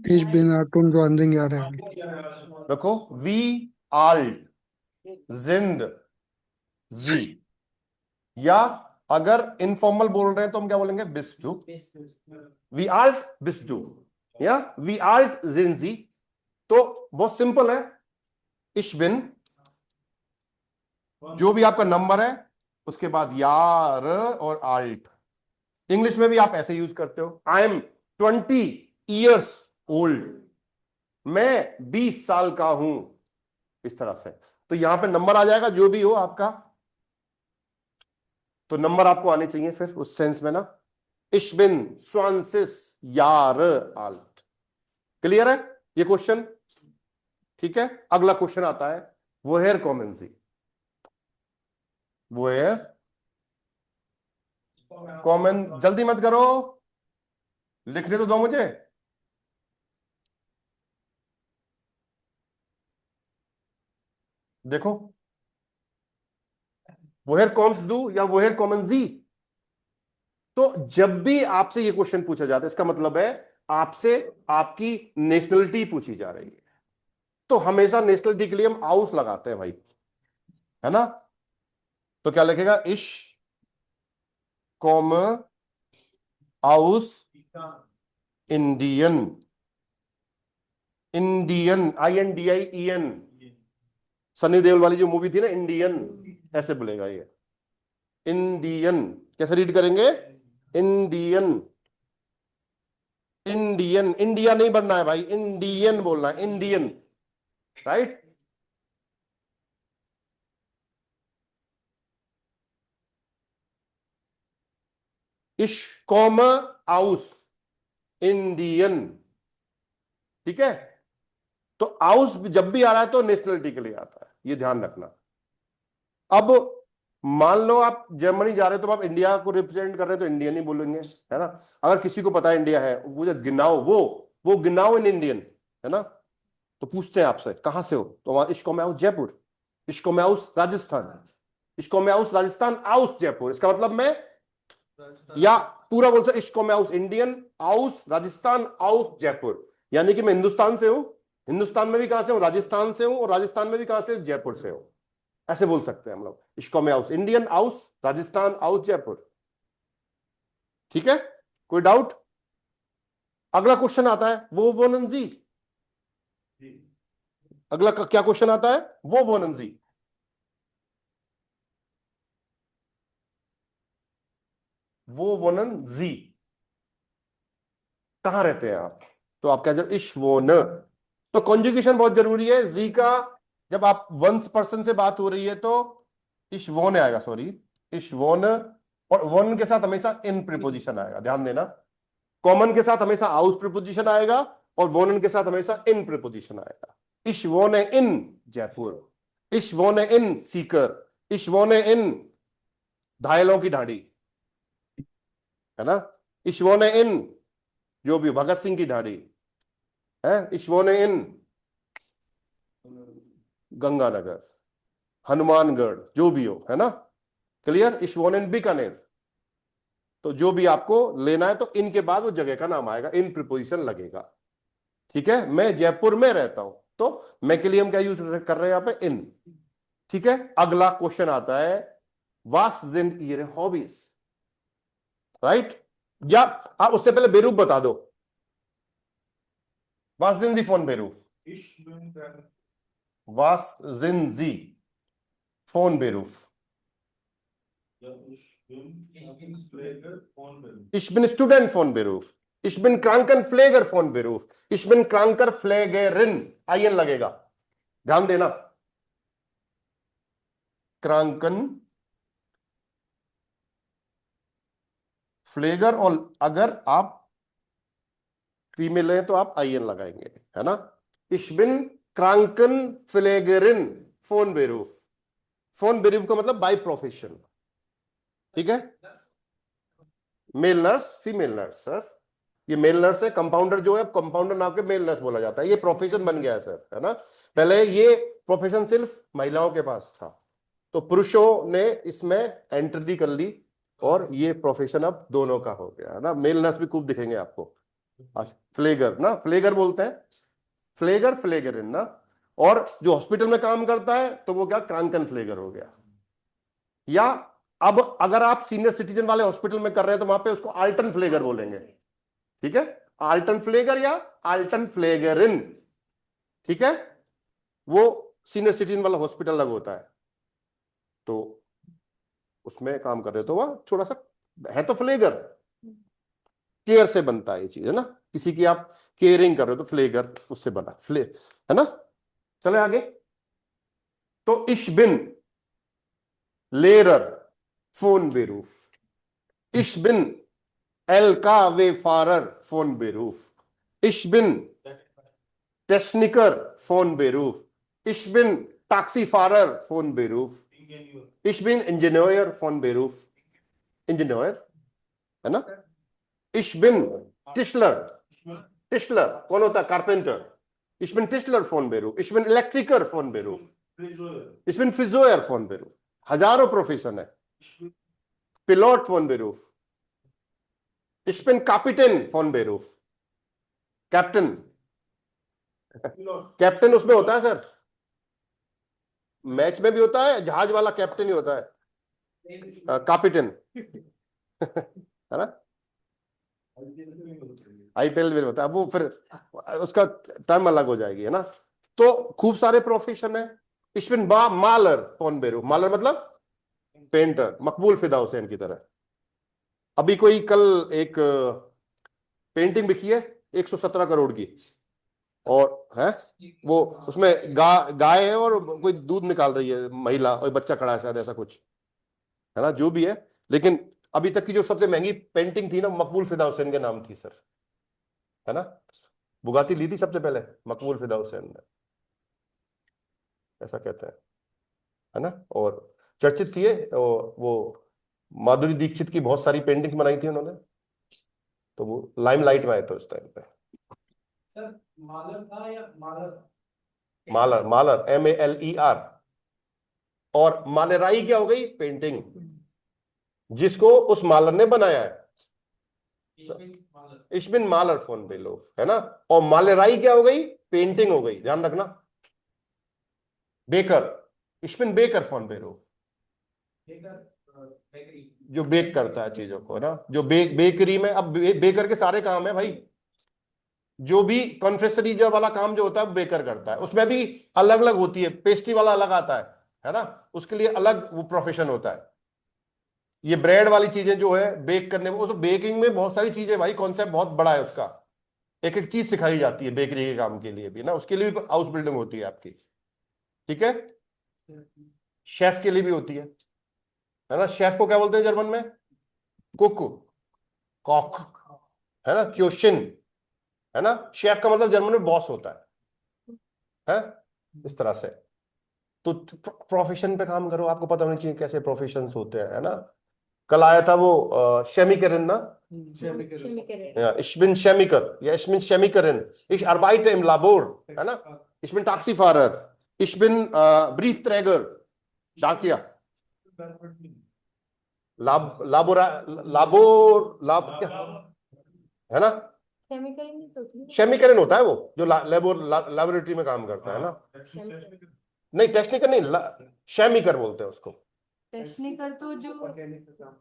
Ich bin Artun 20 Jahre alt. रखो, वी आल्ट जिंद जी, या अगर इनफॉर्मल बोल रहे हैं तो हम क्या बोलेंगे? बिस्टू। वी आल्ट बिस्टू या वी आल्ट जिंजी। तो बहुत सिंपल है। इश बिन, जो भी आपका नंबर है उसके बाद यार और आल्ट। इंग्लिश में भी आप ऐसे यूज करते हो। आई एम 20 ईयर्स ओल्ड, मैं 20 साल का हूं, इस तरह से। तो यहां पे नंबर आ जाएगा जो भी हो आपका, तो नंबर आपको आने चाहिए फिर उस सेंस में ना। इश बिन 20 यार आल्ट। क्लियर है ये क्वेश्चन? ठीक है, अगला क्वेश्चन आता है वोहेर कॉमन सी। वोहेर कॉमन, जल्दी मत करो, लिखने तो दो मुझे। देखो, वोहेर कॉम्स डू या वोहेर कॉमन जी। तो जब भी आपसे ये क्वेश्चन पूछा जाता है, इसका मतलब है आपसे आपकी नेशनलिटी पूछी जा रही है। तो हमेशा नेशनलिटी के लिए हम आउस लगाते हैं भाई, है ना। तो क्या लिखेगा? इश कॉम आउस Indian, Indian INDIEN, Sunny Deol वाली जो मूवी थी ना इंडियन, ऐसे बोलेगा ये इंडियन। कैसे रीड करेंगे? इंडियन। इंडियन, इंडिया नहीं बनना है भाई, इंडियन बोलना है, इंडियन, राइट। इश कॉम आउस इंडियन, ठीक है। तो आउस जब भी आ रहा है तो नेशनलिटी के लिए आता है, ये ध्यान रखना। अब मान लो आप जर्मनी जा रहे हो तो आप इंडिया को रिप्रेजेंट कर रहे हो तो इंडियन ही बोलेंगे, है ना। अगर किसी को पता है इंडिया है, वो जो गिनाओ, वो गिनाओ इन इंडियन, है ना। तो पूछते हैं आपसे कहां से हो, तो वहां इश्को में आउस जयपुर, इश्को में आउस राजस्थान, इश्को में आउस राजस्थान आउस जयपुर। इसका मतलब मैं या पूरा बोल सकते इश्को में आउस इंडियन आउस राजस्थान आउस जयपुर, यानी कि मैं हिंदुस्तान से हूं, हिंदुस्तान में भी कहां से हूं? राजस्थान से हूं, और राजस्थान में भी कहां से? जयपुर से हूं। ऐसे बोल सकते हैं हम लोग, इश्को में आउस इंडियन आउस राजस्थान आउस जयपुर। ठीक है, कोई डाउट? अगला क्वेश्चन आता है वो वोनंजी। अगला क्या क्वेश्चन आता है? वो वोनंजी। वो वोनंजी, कहां रहते हैं आप? तो आप क्या जब इश वो न, तो कॉन्जुगेशन बहुत जरूरी है जी का। जब आप वंस पर्सन से बात हो रही है तो इश वोन आएगा, सॉरी इश वोन, और वन के साथ हमेशा इन प्रीपोजिशन आएगा, ध्यान देना। कॉमन के साथ हमेशा आउस प्रीपोजिशन आएगा, और वोनन के साथ हमेशा इन प्रीपोजिशन आएगा। इश वोन इन जयपुर, इश वोन इन सीकर, इश वोन इन घायलों की ढांडी, है ना। इश वोन इन जो भी भगत सिंह की ढांडी है, इश वोन इन गंगानगर, हनुमानगढ़, जो भी हो, है ना। क्लियर? इश वोन इन बीकानेर। तो जो भी आपको लेना है तो इनके बाद वो जगह का नाम आएगा, इन प्रीपोजिशन लगेगा। ठीक है, मैं जयपुर में रहता हूं, तो मैं के लिए हम क्या यूज कर रहे हैं यहां पे? इन। ठीक है, अगला क्वेश्चन आता है वास जिन ईयर हॉबीज, राइट। या आप उससे पहले बेरूफ बता दो, वास जिन जी फोन बेरूफ, वास जिन जी phone बेरूफ। Ich bin Student von Beruf. Ich bin Krankenpfleger von Beruf. Ich bin Krankenpflegerin. IN लगेगा, ध्यान देना। क्रांकन फ्लेगर, और अगर आप फीमेल है तो आप आईएन लगाएंगे, है ना। Ich bin Krankenpflegerin von Beruf. Von Beruf का मतलब बाय प्रोफेशन, ठीक है। Male nurse, female nurse sir, ये मेल नर्स है। कंपाउंडर जो है, कंपाउंडर नाम के मेल नर्स बोला जाता है। ये प्रोफेशन बन गया है सर, है ना। पहले ये प्रोफेशन सिर्फ महिलाओं के पास था, तो पुरुषों ने इसमें एंट्री कर ली और ये प्रोफेशन अब दोनों का हो गया, है ना। मेल नर्स भी खूब दिखेंगे आपको। फ्लेगर ना, फ्लेगर बोलते हैं, फ्लेगर, फ्लेगरिन ना। और जो हॉस्पिटल में काम करता है तो वो क्या, क्रांकन फ्लेगर हो गया। या अब अगर आप सीनियर सिटीजन वाले हॉस्पिटल में कर रहे हैं तो वहां पे उसको आल्टन फ्लेगर बोलेंगे, ठीक है। आल्टन फ्लेगर या आल्टन फ्लेगरिन, ठीक है। वो सीनियर सिटीजन वाला हॉस्पिटल अलग होता है, तो उसमें काम कर रहे हो तो वह थोड़ा सा है तो फ्लेगर, केयर से बनता है ये चीज, है ना। किसी की आप केयरिंग कर रहे हो तो फ्लेगर उससे बना, है ना। चले आगे। तो इश बिन लेरर फोन बेरूफ, इश बिन एलका फारर फोन बेरूफ, इश बिन टेक्निकर फोन बेरूफ, इश बिन टैक्सी फारर फोन बेरूफ, इश बिन इंजीनियर फोन बेरूफ, इंजीनियर, है ना। इश बिन टिशलर, टिशलर कौन होता है, कारपेंटर। इश बिन टिशलर फोन बेरूफ, इश बिन इलेक्ट्रिकर फोन बेरूफ, इश बिन फ्रिजोयर फोन बेरूफ। हजारों प्रोफेशन है। पिलॉट फोन बेरूफ, इश बिन कैपिटन फोन बेरूफ, कैप्टन, कैप्टन उसमें होता है सर, मैच में भी होता है, जहाज वाला कैप्टन ही होता है, कैपिटन, है ना। आईपीएल में होता है वो, फिर उसका टर्म अलग हो जाएगी, है ना। तो खूब सारे प्रोफेशन है। इश्विन बा मालर फोन बेरूफ, मालर मतलब पेंटर, मकबूल फिदा हुसैन की तरह। अभी कोई कल एक पेंटिंग बिकी है 117 करोड़ की, और है वो, उसमें गाय है और कोई दूध निकाल रही है महिला, और बच्चा खड़ा है शायद, ऐसा कुछ है ना, जो भी है। लेकिन अभी तक की जो सबसे महंगी पेंटिंग थी ना, मकबूल फिदा हुसैन के नाम थी सर, है ना। बुगाती ली थी सबसे पहले मकबूल फिदा हुसैन ने, ऐसा कहते हैं, है ना। और चर्चित थी और वो माधुरी दीक्षित की बहुत सारी पेंटिंग्स बनाई थी उन्होंने, तो वो लाइमलाइट में आए थे उस टाइम पे। सर मालर था या मालर? मालर, मालर MALER। और मालेराई क्या हो गई, पेंटिंग, जिसको उस मालर ने बनाया है, इश्बिन मालर फोन बेलो, है ना। और मालेराई क्या हो गई, पेंटिंग हो गई, ध्यान रखना। बेकर, इश्बिन बेकर फोन बेलो, जो बेक करता है चीजों को, है ना। जो बेकरी में, अब बेकर के सारे काम है भाई, जो भी कॉन्फेक्शनरी जो वाला काम जो होता है बेकर करता है, उसमें भी अलग अलग होती है, पेस्ट्री वाला अलग आता है ना, उसके लिए अलग वो प्रोफेशन होता है। ये ब्रेड वाली चीजें जो है बेक करने में, उस बेकिंग में बहुत सारी चीजें भाई, कॉन्सेप्ट बहुत बड़ा है उसका, एक एक चीज सिखाई जाती है बेकरी के काम के लिए भी ना, उसके लिए भी हाउस बिल्डिंग होती है आपकी, ठीक है। शेफ के लिए भी होती है ना। शेफ को क्या बोलते हैं जर्मन में, कुक, कॉक, है ना, क्योशिन, है ना। शेफ का मतलब जर्मन में बॉस होता है इस तरह से। तो प्रोफेशन पे काम करो, आपको पता होना चाहिए कैसे प्रोफेशंस होते हैं, है ना। कल आया था वो शेमिकरन ना, ja, ich bin Chemiker, ja, ich bin Chemikerin, ich arbeite im Labor, है ना। ich bin Taxifahrer, ich bin Briefträger, डाकिया, है ना। शेमिकरन होता है वो जो लेबोरेटरी में काम करता है ना। नहीं टेक्निकल नहीं, शेमिकर बोलते हैं उसको, टेक्निकल तो जो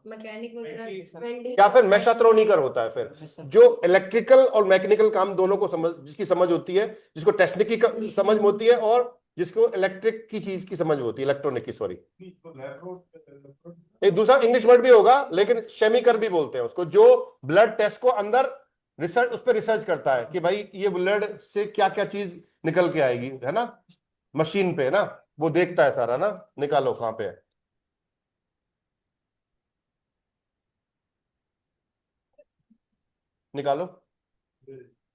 मैकेनिक वगैरह, या फिर मेशाट्रोनिकर होता है, फिर जो इलेक्ट्रिकल और मैकेनिकल काम दोनों को समझ, जिसकी समझ होती है, जिसको टेक्निक की समझ होती है और जिसको इलेक्ट्रिक की चीज की समझ होती है, इलेक्ट्रॉनिक की, सॉरी, एक दूसरा इंग्लिश वर्ड भी होगा, लेकिन शेमिकर भी बोलते हैं उसको, जो ब्लड टेस्ट को अंदर रिसर्च, उस पर रिसर्च करता है कि भाई ये ब्लड से क्या क्या चीज निकल के आएगी, है ना, मशीन पे ना, वो देखता है सारा ना, निकालो कहां पे है। निकालो,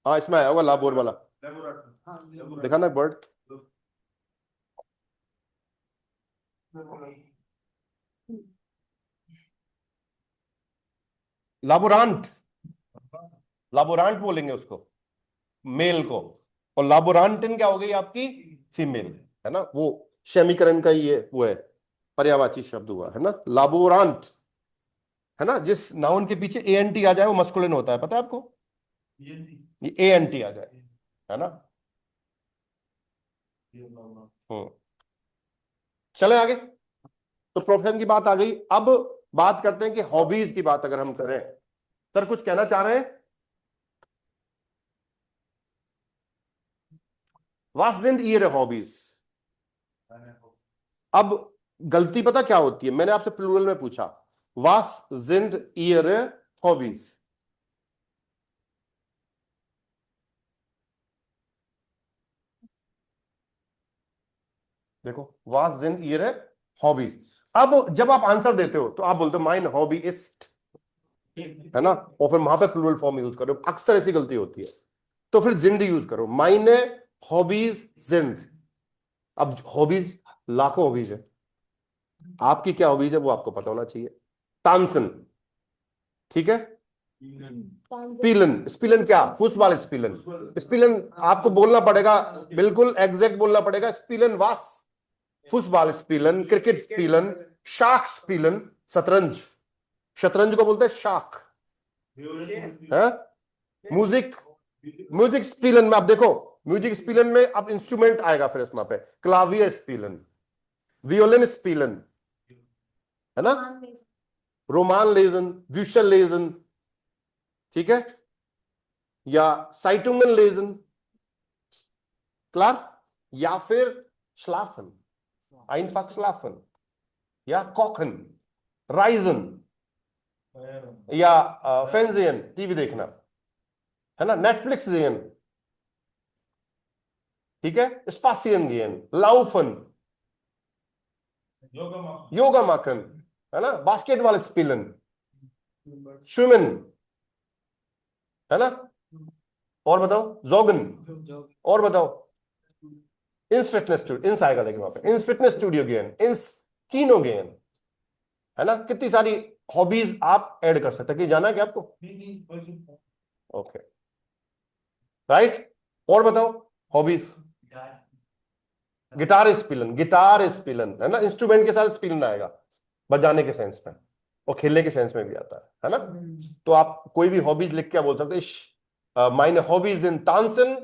हाँ इसमें आया होगा लाबोर वाला, देखा ना बर्ड, लाबोरांट, लाबोरांट बोलेंगे उसको मेल को, और लाबोरांटिन क्या हो गई आपकी फीमेल, है ना, वो शमीकरण का ये वो है, पर्यायवाची शब्द हुआ है ना, लाबोरांट, है ना, जिस नाउन के पीछे एएनटी आ जाए वो मस्कुलिन होता है, पता है आपको, ये एएनटी आ जाए, है ना। चले आगे, तो प्रोफेशन की बात आ गई। अब बात करते हैं कि हॉबीज की बात अगर हम करें, सर कुछ कहना चाह रहे हैं, Was sind ihre हॉबीज? अब गलती पता क्या होती है, मैंने आपसे प्लूरल में पूछा, Was sind ihre हॉबीज, देखो Was sind ihre हॉबीज। अब जब आप आंसर देते हो तो आप बोलते हो माइन हॉबी इस्ट, है ना, और फिर वहां पे प्लूरल फॉर्म यूज करो, अक्सर ऐसी गलती होती है, तो फिर जिंद यूज करो, माइने हॉबीज जिंद। अब हॉबीज लाखों हॉबीज है, आपकी क्या हॉबीज है वो आपको पता होना चाहिए। तानसन, ठीक है, स्पीलन, स्पीलन क्या, फुटबॉल स्पीलन, स्पीलन आपको बोलना पड़ेगा, बिल्कुल एग्जैक्ट बोलना पड़ेगा, स्पीलन वास, फुटबॉल स्पीलन, क्रिकेट स्पीलन, शाख स्पीलन, शतरंज, शतरंज को बोलते हैं शाख, है, म्यूजिक, म्यूजिक स्पीलन में आप देखो, म्यूजिक स्पीलन में अब इंस्ट्रूमेंट आएगा फिर इसमें पे, क्लावियर स्पीलन, वियोलिन स्पीलन, है ना, रोमान लेजन, ब्यूशल लेजन, ठीक है, या साइटुंगन लेजन, क्लार, या फिर श्लाफन, आइनफाक श्लाफन, या कॉखन, राइजन, या फेंजियन, टीवी देखना, है ना, नेटफ्लिक्स जेन, ठीक है, स्पासियन गेन, लाउफन, योगा माकन, है ना, बास्केटबॉल स्पिलन, स्विमिन, है ना, और बताओ जोगन, और बताओ इंस फिटनेस स्टूडियो, इंस आएगा देखिए वहां पे, इंस फिटनेस स्टूडियो गेन, इंस कीनो गेन, है ना, कितनी सारी हॉबीज आप ऐड कर सकते हैं, कि जाना है क्या आपको, ओके, राइट, और बताओ हॉबीज, गिटार स्पिलन, गिटार स्पिलन, है ना, इंस्ट्रूमेंट के साथ स्पिलन आएगा, बजाने के सेंस में, और खेलने के सेंस में भी आता है ना, तो आप कोई भी हॉबीज लिख के बोल सकते हैं, माइने हॉबीज इन तानसन,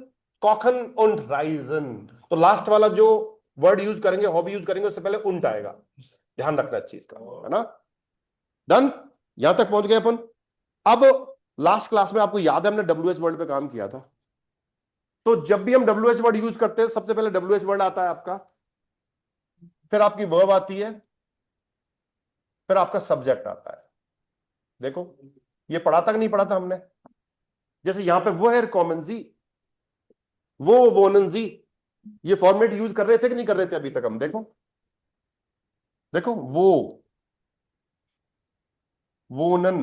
कॉखन und राइजन, तो लास्ट वाला जो वर्ड यूज करेंगे, हॉबी यूज करेंगे, उससे पहले उंट आएगा, ध्यान रखना इस चीज का, है ना, डन, यहां तक पहुंच गए अपन। अब लास्ट क्लास में आपको याद है हमने WH वर्ड पे काम किया था, तो जब भी हम WH वर्ड यूज करते हैं सबसे पहले WH वर्ड आता है आपका, फिर आपकी वर्ब आती है, फिर आपका सब्जेक्ट आता है। देखो ये पढ़ा था कि नहीं पढ़ा था हमने, जैसे यहां पे वो है कॉमन जी, वो वोनन जी, ये फॉर्मेट यूज कर रहे थे कि नहीं कर रहे थे अभी तक हम, देखो देखो वोनन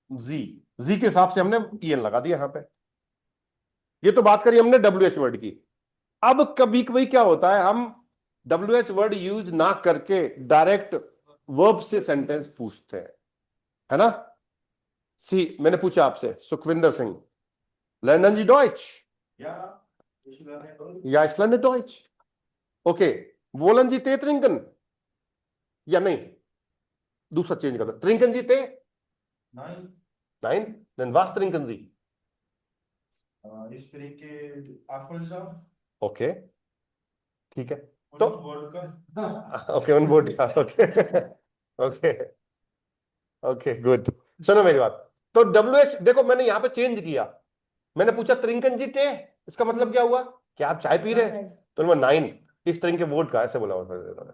जी, जी के हिसाब से हमने ईएन लगा दिया यहां पे। ये तो बात करी हमने WH वर्ड की। अब कभी कभी क्या होता है, हम WH वर्ड यूज ना करके डायरेक्ट वर्ब से सेंटेंस पूछते हैं, है ना। सी मैंने पूछा आपसे, सुखविंदर सिंह, लर्नन जी डॉइच या ich lerne Deutsch, ओके, वोलन जी ते त्रिंकन या नहीं, दूसरा चेंज कर दो, त्रिंकन जी ते नाइन, देन was trinken Sie, ओके, ठीक है, तो ओके वन वर्ड का, ओके ओके ओके गुड, सुनो मेरी बात, तो WH देखो मैंने यहां पे चेंज किया, मैंने पूछा त्रिंकन जी टे, इसका मतलब क्या हुआ, क्या आप चाय पी रहे हैं, तो उन्होंने 9 इस तरह के वर्ड का ऐसे बोला उन्होंने,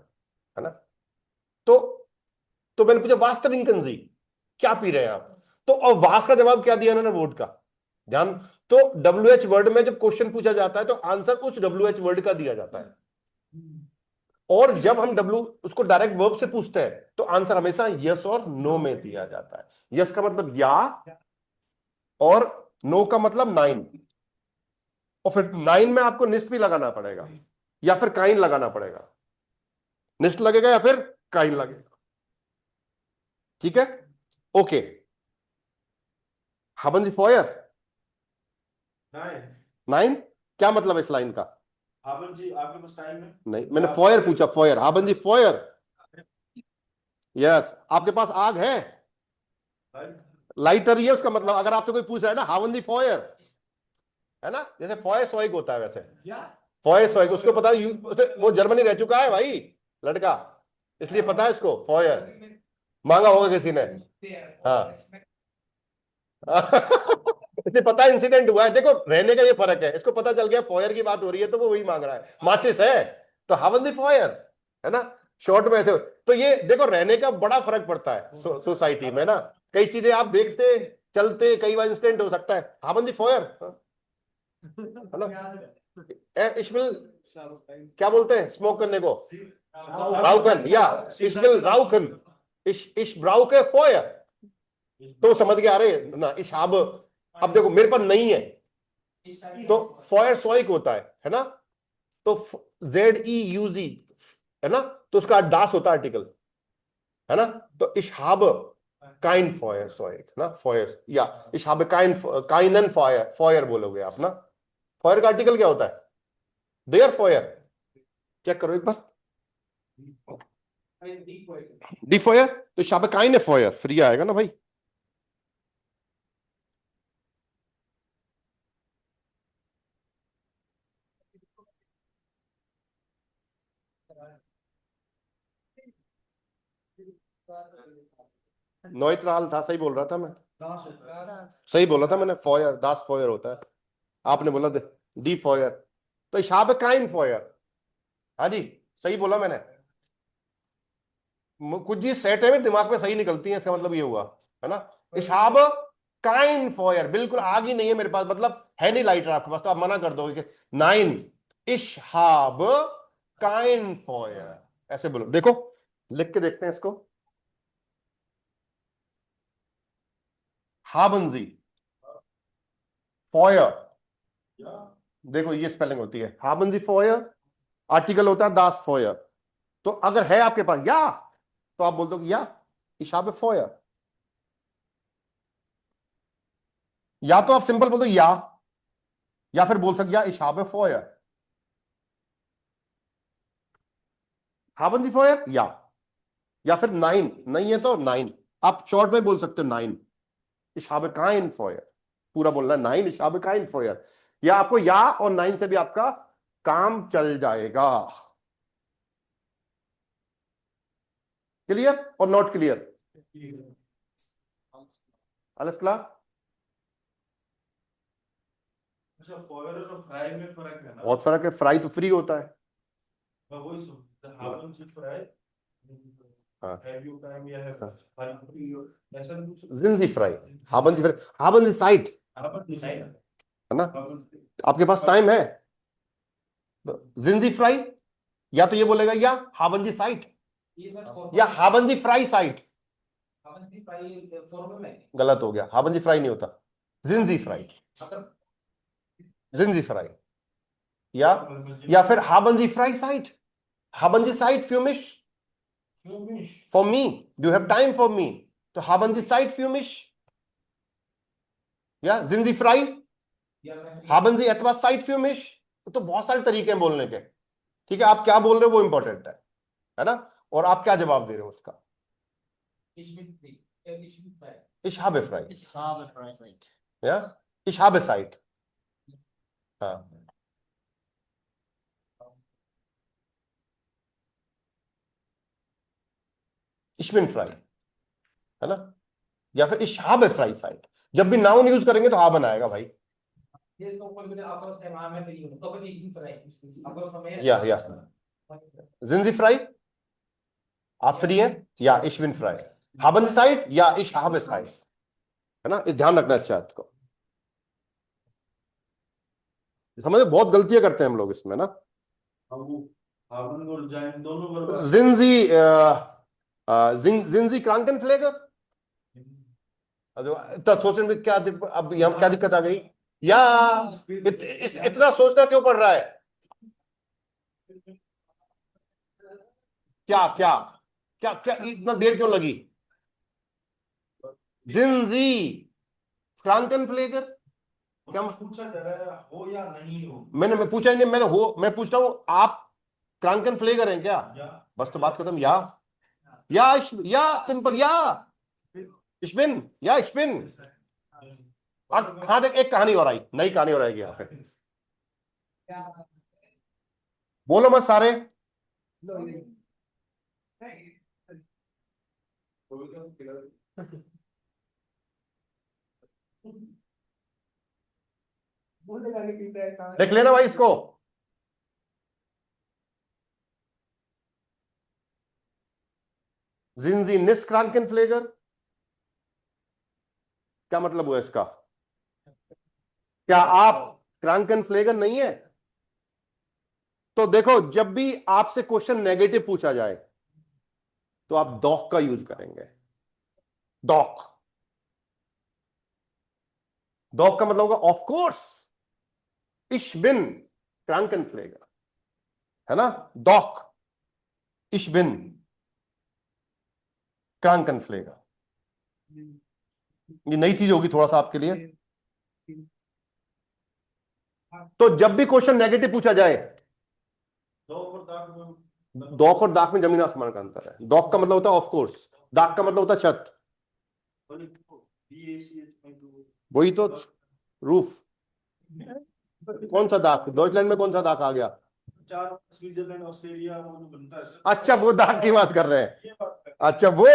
है ना, तो मैंने पूछा वास त्रिंकन जी, क्या पी रहे हैं आप, तो और वास का जवाब क्या दिया उन्होंने, वर्ड का, ध्यान, तो WH वर्ड में जब क्वेश्चन पूछा जाता है तो आंसर उस WH वर्ड का दिया जाता है, और जब हम उसको डायरेक्ट वर्ब से पूछते हैं तो आंसर हमेशा यस और नो में दिया जाता है। यस का मतलब या, और नो का मतलब 9, और फिर 9 में आपको निस्ट भी लगाना पड़ेगा या फिर काइन लगाना पड़ेगा। निस्ट लगेगा या फिर काइन लगेगा। ठीक है, ओके। haben Sie Feuer? 9 क्या मतलब है इस लाइन का? haben Sie आपके पास टाइम है? नहीं, मैंने फॉयर पूछा, foyer. haben Sie Feuer? Yes, आपके पास आग है? लाइटर ही है उसका मतलब। अगर आपसे कोई पूछ रहा है ना haben Sie Feuer, है ना, जैसे फॉयर सोइक होता है वैसे फॉयर सोइक, उसको पता है, वो जर्मनी रह चुका है भाई लड़का, इसलिए पता है इसको फॉयर। मांगा होगा किसी ने, हाँ। इसलिए पता है, इंसिडेंट हुआ है। देखो रहने का ये फर्क है, इसको पता चल गया फॉयर की बात हो रही है तो वो वही मांग रहा है। माचिस है तो haben Sie Feuer, है ना, शॉर्ट में ऐसे। तो ये देखो रहने का बड़ा फर्क पड़ता है सोसाइटी में ना। कई चीजें आप देखते चलते कई बार इंसिडेंट हो सकता है। haben Sie Feuer, है ना। इश्मिल क्या बोलते हैं स्मोक करने को? राउकन, या इश्मिल राउकन, इश ब्राउके फॉयर। तो समझ के आ रहे ना इशाब। अब देखो मेरे पास नहीं है तो फॉयर सोइक होता है ना, तो ZEUZ, है ना, तो उसका दास होता है आर्टिकल, है ना। तो इशाब काइन फॉयर सोइक ना, फॉयर या इशाब काइनन फॉयर, फॉयर बोलोगे आप ना। फॉयर का आर्टिकल क्या होता है? There foyer. चेक करो एक बार, डी फॉयर, तो शाबे काइन है फॉयर, फ्री आएगा ना भाई। नोइट्राल था, सही बोल रहा था मैं, सही बोला था मैंने। फॉयर, दास फॉयर होता है, आपने बोला डी फॉयर, तो शाबे काइन फॉयर। हाँ जी, सही बोला मैंने। कुछ जी सेट है मेरे दिमाग में सही निकलती है, इसका मतलब ये हुआ, है ना। इशाब काइन फॉयर, बिल्कुल आग ही नहीं है मेरे पास, मतलब है नहीं लाइटर आपके पास, तो आप मना कर दोगे कि 9 इशाब काइन फॉयर, ऐसे बोलो। देखो लिख के देखते हैं इसको। haben Sie Feuer, देखो ये स्पेलिंग होती है। haben Sie Feuer, आर्टिकल होता है das Feuer। तो अगर है आपके पास या, तो आप बोल दो या ich habe Feuer। या तो आप सिंपल बोल दो या फिर बोल सकते या ich habe Feuer। haben Sie Feuer, या फिर 9 नहीं है तो 9, आप शॉर्ट में बोल सकते हो 9 ich habe kein Feuer, पूरा बोलना 9 ich habe kein Feuer। या आपको या और 9 से भी आपका काम चल जाएगा। क्लियर और नॉट क्लियर? alles klar? अच्छा, फॉयर और फ्राई में फर्क है ना? बहुत फर्क है, फ्राई तो फ्री होता है। मैं वही सोच haben Sie frei, हाँ, have you time या है ऐसा कुछ। sind Sie frei, haben Sie frei, haben Sie Zeit, haben Sie Zeit, है ना, आपके पास टाइम है। sind Sie frei, या तो ये बोलेगा या haben Sie Zeit, या haben Sie frei Zeit। गलत हो गया, haben Sie frei नहीं होता, sind Sie frei, sind Sie frei, या फिर haben Sie frei Zeit, haben Sie Zeit für mich, for me, do you have time for me, तो haben Sie Zeit für mich, या sind Sie frei, haben Sie etwas Zeit für mich। तो बहुत सारे तरीके हैं बोलने के, ठीक है। आप क्या बोल रहे हो वो इंपॉर्टेंट है ना, और आप क्या जवाब दे रहे हो उसका। ich habe frei, ja, ich habe Zeit, हाँ। ich bin frei, है ना, या फिर ich habe frei Zeit। जब भी नाउन यूज करेंगे तो haben आएगा भाई। या sind Sie frei, आप फ्री हैं, या ich bin frei, haben Sie Zeit, या ich habe Zeit, है ना। ये ध्यान रखना चाहिए आपको, समझे। बहुत गलतियां करते हैं हम लोग इसमें ना। haben और sein दोनों बराबर। sind Sie Krankenpfleger, also सोचने में क्या अब यहाँ क्या दिक्कत आ गई? या इतना सोचना क्यों पड़ रहा है? क्या क्या क्या क्या इतना देर क्यों लगी? जिंजी फ्रांकनफ्लेगर क्या पूछा जा रहा है हो या नहीं हो? मैं पूछा ही नहीं, मैं तो हो, मैं पूछ रहा हूं आप क्रांकनफ्लेगर हैं क्या? बस तो बात खत्म। या सिंपल या स्पिन या स्पिन। हाँ देख, एक कहानी और आई, नई कहानी और आएगी यहाँ पे। बोलो मत सारे। देख लेना भाई इसको। जिंजी निस क्रांकनफ्लेगर, क्या मतलब हुआ इसका? क्या आप क्रांकनफ्लेगर नहीं है? तो देखो, जब भी आपसे क्वेश्चन नेगेटिव पूछा जाए तो आप डॉक का यूज करेंगे। डॉक, डॉक का मतलब होगा ऑफ कोर्स, इश बिन क्रांकनफ्लेगर, है ना? डॉक, इश बिन क्रांकनफ्लेगर। ये नई चीज होगी थोड़ा सा आपके लिए। तो जब भी क्वेश्चन नेगेटिव पूछा जाए, डॉक और दाक में जमीन आसमान का अंतर है। डॉक का मतलब होता है ऑफ कोर्स, दाक का मतलब होता है छत। वही तो, रूफ। कौन सा दाक? डॉइचलैंड में कौन सा दाक आ गया? स्विट्जरलैंड ऑस्ट्रेलिया वो जो बनता है। अच्छा, वो दाक की बात कर रहे हैं। अच्छा वो,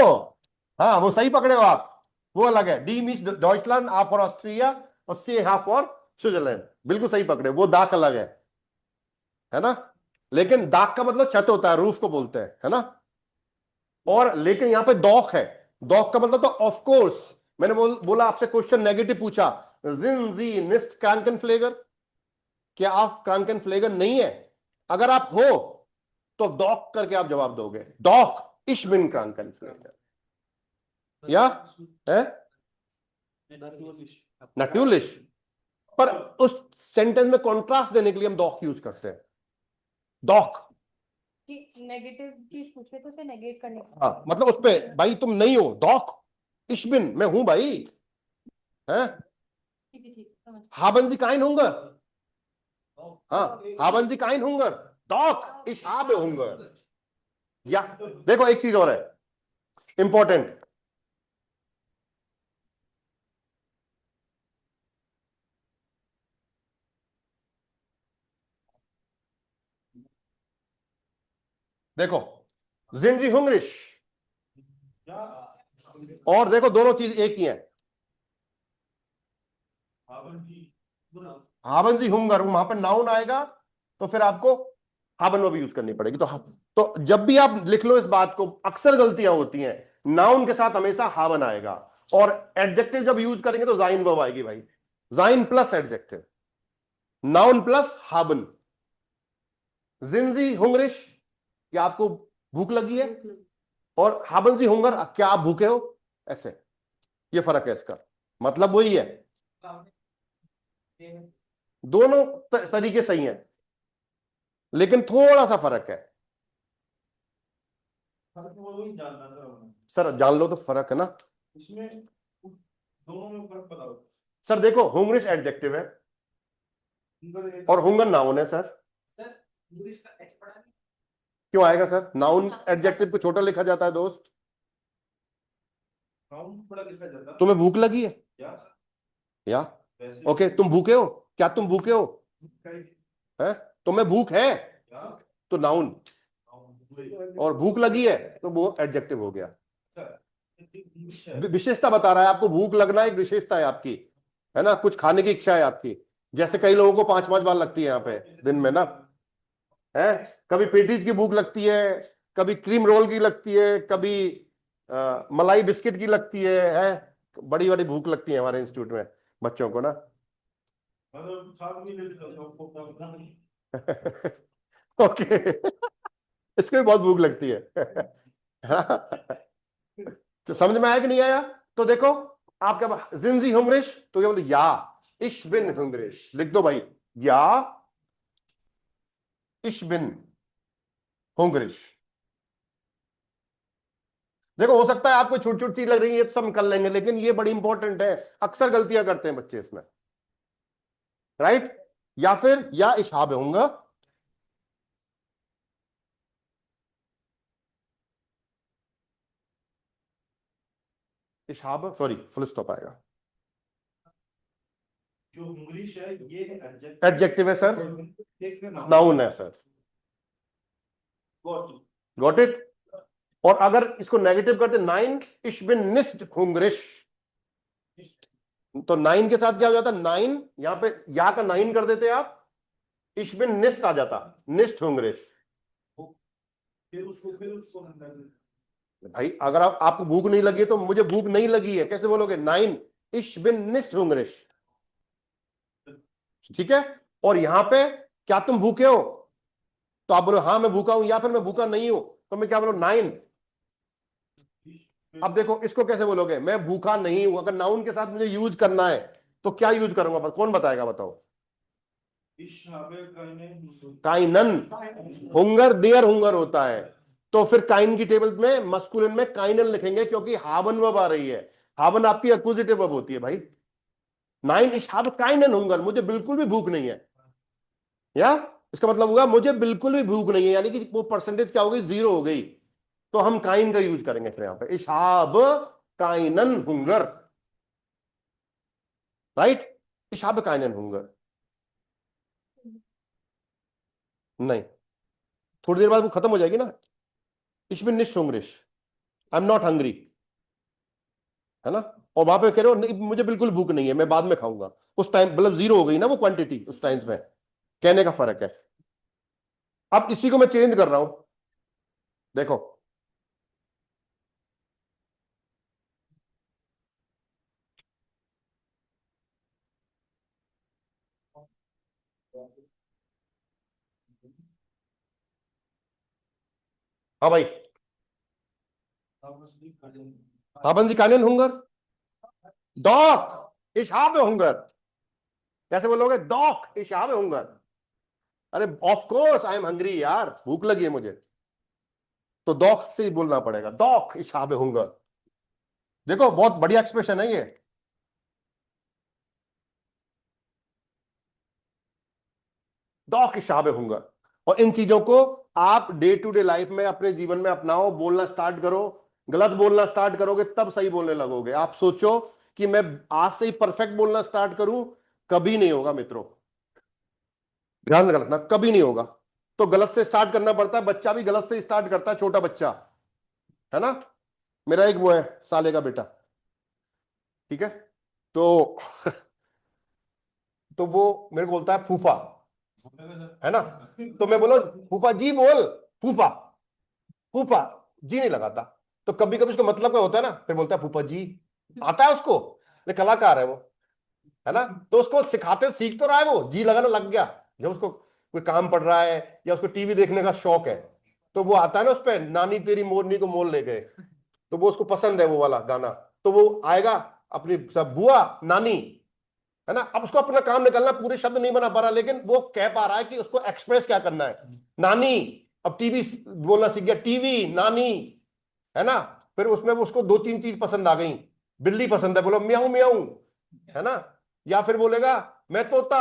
हाँ वो सही पकड़े हो आप, वो अलग है। डी मीन्स डॉइचलैंड, आ फॉर ऑस्ट्रिया और सी हा फॉर स्विट्जरलैंड। बिल्कुल सही पकड़े, वो दाक अलग है ना? लेकिन दाक का मतलब छत होता है, रूफ को बोलते हैं, है ना? और लेकिन यहां पे डॉक है। डॉक का मतलब तो ऑफ कोर्स। मैंने बोला आपसे क्वेश्चन नेगेटिव पूछा, जिंजी निस्ट क्रांकनफ्लेगर, क्या आप क्रांकनफ्लेगर नहीं है? अगर आप हो तो डॉक करके आप जवाब दोगे, डॉक इश बिन क्रांकनफ्लेगर, या है नट्यूलिश। पर उस सेंटेंस में कॉन्ट्रास्ट देने के लिए हम डॉक यूज करते हैं। डॉक कि नेगेटिव चीज पूछे तो उसे नेगेट करने के हाँ, मतलब उस पे भाई तुम नहीं हो, डॉक इश बिन, मैं हूं भाई, है? ठीक है, ठीक समझ haben Sie kein Hunger? हाँ, haben Sie kein Hunger? Doch, ich habe Hunger. या देखो, एक चीज और है इंपॉर्टेंट। देखो, sind Sie hungrig? और देखो, दोनों चीज एक ही है। haben Sie Hunger, वहां पर नाउन आएगा तो फिर आपको haben verb यूज करनी पड़ेगी। तो जब भी आप लिख लो इस बात को, अक्सर गलतियां होती हैं, नाउन के साथ हमेशा haben आएगा, और एडजेक्टिव जब यूज करेंगे तो जाइन वर्ब आएगी भाई। जाइन plus adjective, noun plus haben। जिंजी हुंगरिश, क्या आपको भूख लगी है? और haben Sie Hunger, क्या आप भूखे हो? ऐसे, ये फर्क है इसका, मतलब वही है। दोनों तरीके सही हैं, लेकिन थोड़ा सा फर्क है। सर जान लो तो फर्क है ना इसमें, दोनों में फर्क बताओ सर। देखो, हुंगरिश एडजेक्टिव है और हुंगर नाउन है सर। क्यों आएगा सर? नाउन एडजेक्टिव को छोटा लिखा जाता है दोस्त। बड़ा लिखा जाता है। तुम्हें भूख लगी है या ओके, तुम भूखे हो? क्या तुम भूखे हो? है? तुम्हें भूख है तो नाउन, और भूख लगी है तो वो एडजेक्टिव हो गया। विशेषता बता रहा है आपको, भूख लगना एक विशेषता है आपकी, है ना? कुछ खाने की इच्छा है आपकी, जैसे कई लोगों को 5-5 बार लगती है यहाँ पे दिन में ना, है? कभी पेटीज की भूख लगती है, कभी क्रीम रोल की लगती है, कभी मलाई बिस्किट की लगती है? बड़ी बड़ी भूख लगती है हमारे इंस्टीट्यूट में बच्चों को ना। ओके इसको भी बहुत भूख लगती है। तो समझ में आया कि नहीं आया? तो देखो, आप क्या जिंजी हुंगरिश, तो क्या बोलते? या इश बिन हुंगरिश लिख दो भाई, या इश बिन हुंगरिश। देखो हो सकता है आपको छोटी छोटी चीज लग रही है तो सब कर लेंगे, लेकिन ये बड़ी इंपॉर्टेंट है, अक्सर गलतियां करते हैं बच्चे इसमें, राइट। या फिर या इशाब होंगे, इशाब सॉरी फुल स्टॉप आएगा। जो इंग्लिश है ये एडजेक्टिव है सर, नाउन है सर, गॉट इट। और अगर इसको नेगेटिव करते, नाइन इश बिन निस्ट हुंगरिश, तो नाइन के साथ क्या हो जाता, नाइन यहां पे या का नाइन कर देते आप, इश बिन निस्ट आ जाता, निस्ट हुंगरिश। फिर उसको भाई अगर आपको भूख नहीं लगी है तो मुझे भूख नहीं लगी है, कैसे बोलोगे, नाइन इश बिन निस्ट हुंगरिश, ठीक है। और यहां पे क्या तुम भूखे हो, तो आप बोलो हाँ मैं भूखा हूं, या फिर मैं भूखा नहीं हूं, तो मैं क्या बोलो, नाइन। अब देखो इसको कैसे बोलोगे, मैं भूखा नहीं हूं, अगर नाउन के साथ मुझे यूज करना है तो क्या यूज करूंगा, कौन बताएगा, बताओ। काइनन, हुंगर देयर हुंगर होता है, तो फिर काइन की टेबल में मस्कुलिन में काइनन लिखेंगे, क्योंकि हावन वर्ब आ रही है, हावन आपकी एक्विजिटिव वर्ब होती है भाई। नाइन इश हाव काइनन हुंगर, मुझे बिल्कुल भी भूख नहीं है, या इसका मतलब होगा मुझे बिल्कुल भी भूख नहीं है, यानी कि वो परसेंटेज क्या हो गई, जीरो हो गई, तो हम काइन का यूज करेंगे फिर यहां पे, इशाब काइनन हुंगर, राइट, इशाब काइनन हुंगर। नहीं, थोड़ी देर बाद वो खत्म हो जाएगी ना, इश बिन निस्ट हुंगरिश, आई एम नॉट हंग्री, है ना। और वहां पे कह रहे हो नहीं मुझे बिल्कुल भूख नहीं है, मैं बाद में खाऊंगा, उस टाइम मतलब जीरो हो गई ना वो क्वांटिटी उस टाइम में, कहने का फर्क है। अब इसी को मैं चेंज कर रहा हूं, देखो हाँ भाई, haben Sie keinen हुंगर, डॉक ich habe हुंगर, कैसे बोलोगे, डॉक ich habe हुंगर, अरे of course I am hungry यार, भूख लगी है मुझे, तो डॉक से ही बोलना पड़ेगा, डॉक ich habe हुंगर। देखो बहुत बढ़िया एक्सप्रेशन है ये, डॉक ich habe हुंगर। और इन चीजों को आप डे टू डे लाइफ में अपने जीवन में अपनाओ, बोलना स्टार्ट करो, गलत बोलना स्टार्ट करोगे तब सही बोलने लगोगे। आप सोचो कि मैं आज से ही परफेक्ट बोलना स्टार्ट करूं, कभी नहीं होगा मित्रों, ध्यान रखना, कभी नहीं होगा। तो गलत से स्टार्ट करना पड़ता है, बच्चा भी गलत से स्टार्ट करता है, छोटा बच्चा है ना, मेरा एक वो है साले का बेटा, ठीक है, तो तो वो मेरे को बोलता है फूफा, है ना, तो मैं बोलो फूफा जी बोल, फूफा, फूफा जी नहीं लगाता, तो कभी कभी उसको मतलब क्या होता है ना, फिर बोलता है फूफा जी, आता है उसको, ये कलाकार है वो, है ना, तो उसको सिखाते सीख तो रहा है, वो जी लगाना लग गया, जब उसको कोई काम पड़ रहा है या उसको टीवी देखने का शौक है, तो वो आता है ना उस पर, नानी तेरी मोरनी को मोल ले गए, तो वो उसको पसंद है वो वाला गाना, तो वो आएगा अपनी सब बुआ नानी, है ना। अब उसको अपना काम निकलना, पूरे शब्द नहीं बना पा रहा, लेकिन वो कह पा रहा है कि उसको एक्सप्रेस क्या करना है, नानी, अब टीवी बोलना सीख गया, टीवी नानी, है ना। फिर उसमें उसको दो तीन चीज पसंद आ गई, बिल्ली पसंद है, बोलो म्याऊं म्याऊं, है ना, या फिर बोलेगा मैं तोता,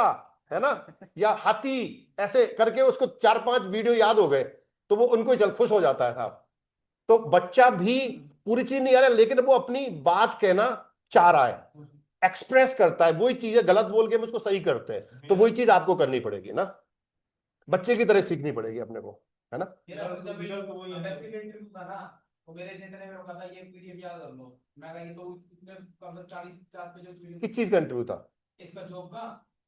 है ना, या हाथी, ऐसे करके उसको 4-5 वीडियो याद हो गए, तो वो उनको ही चल खुश हो जाता है साहब। तो बच्चा भी पूरी चीज नहीं आ रहा, लेकिन वो अपनी बात कहना चाह रहा है, एक्सप्रेस करता है, वही चीजें गलत बोल के हम उसको सही करते हैं, तो वही चीज आपको करनी पड़ेगी ना, बच्चे की तरह सीखनी पड़ेगी अपने को, है ना। तो मेरे एजेंट ने मेरे को कहा था ये पीडीएफ याद कर लो, मैं कहा ये तो इतने कम से 40-50 पेज की किस चीज का इंटरव्यू था, इसका जॉब का,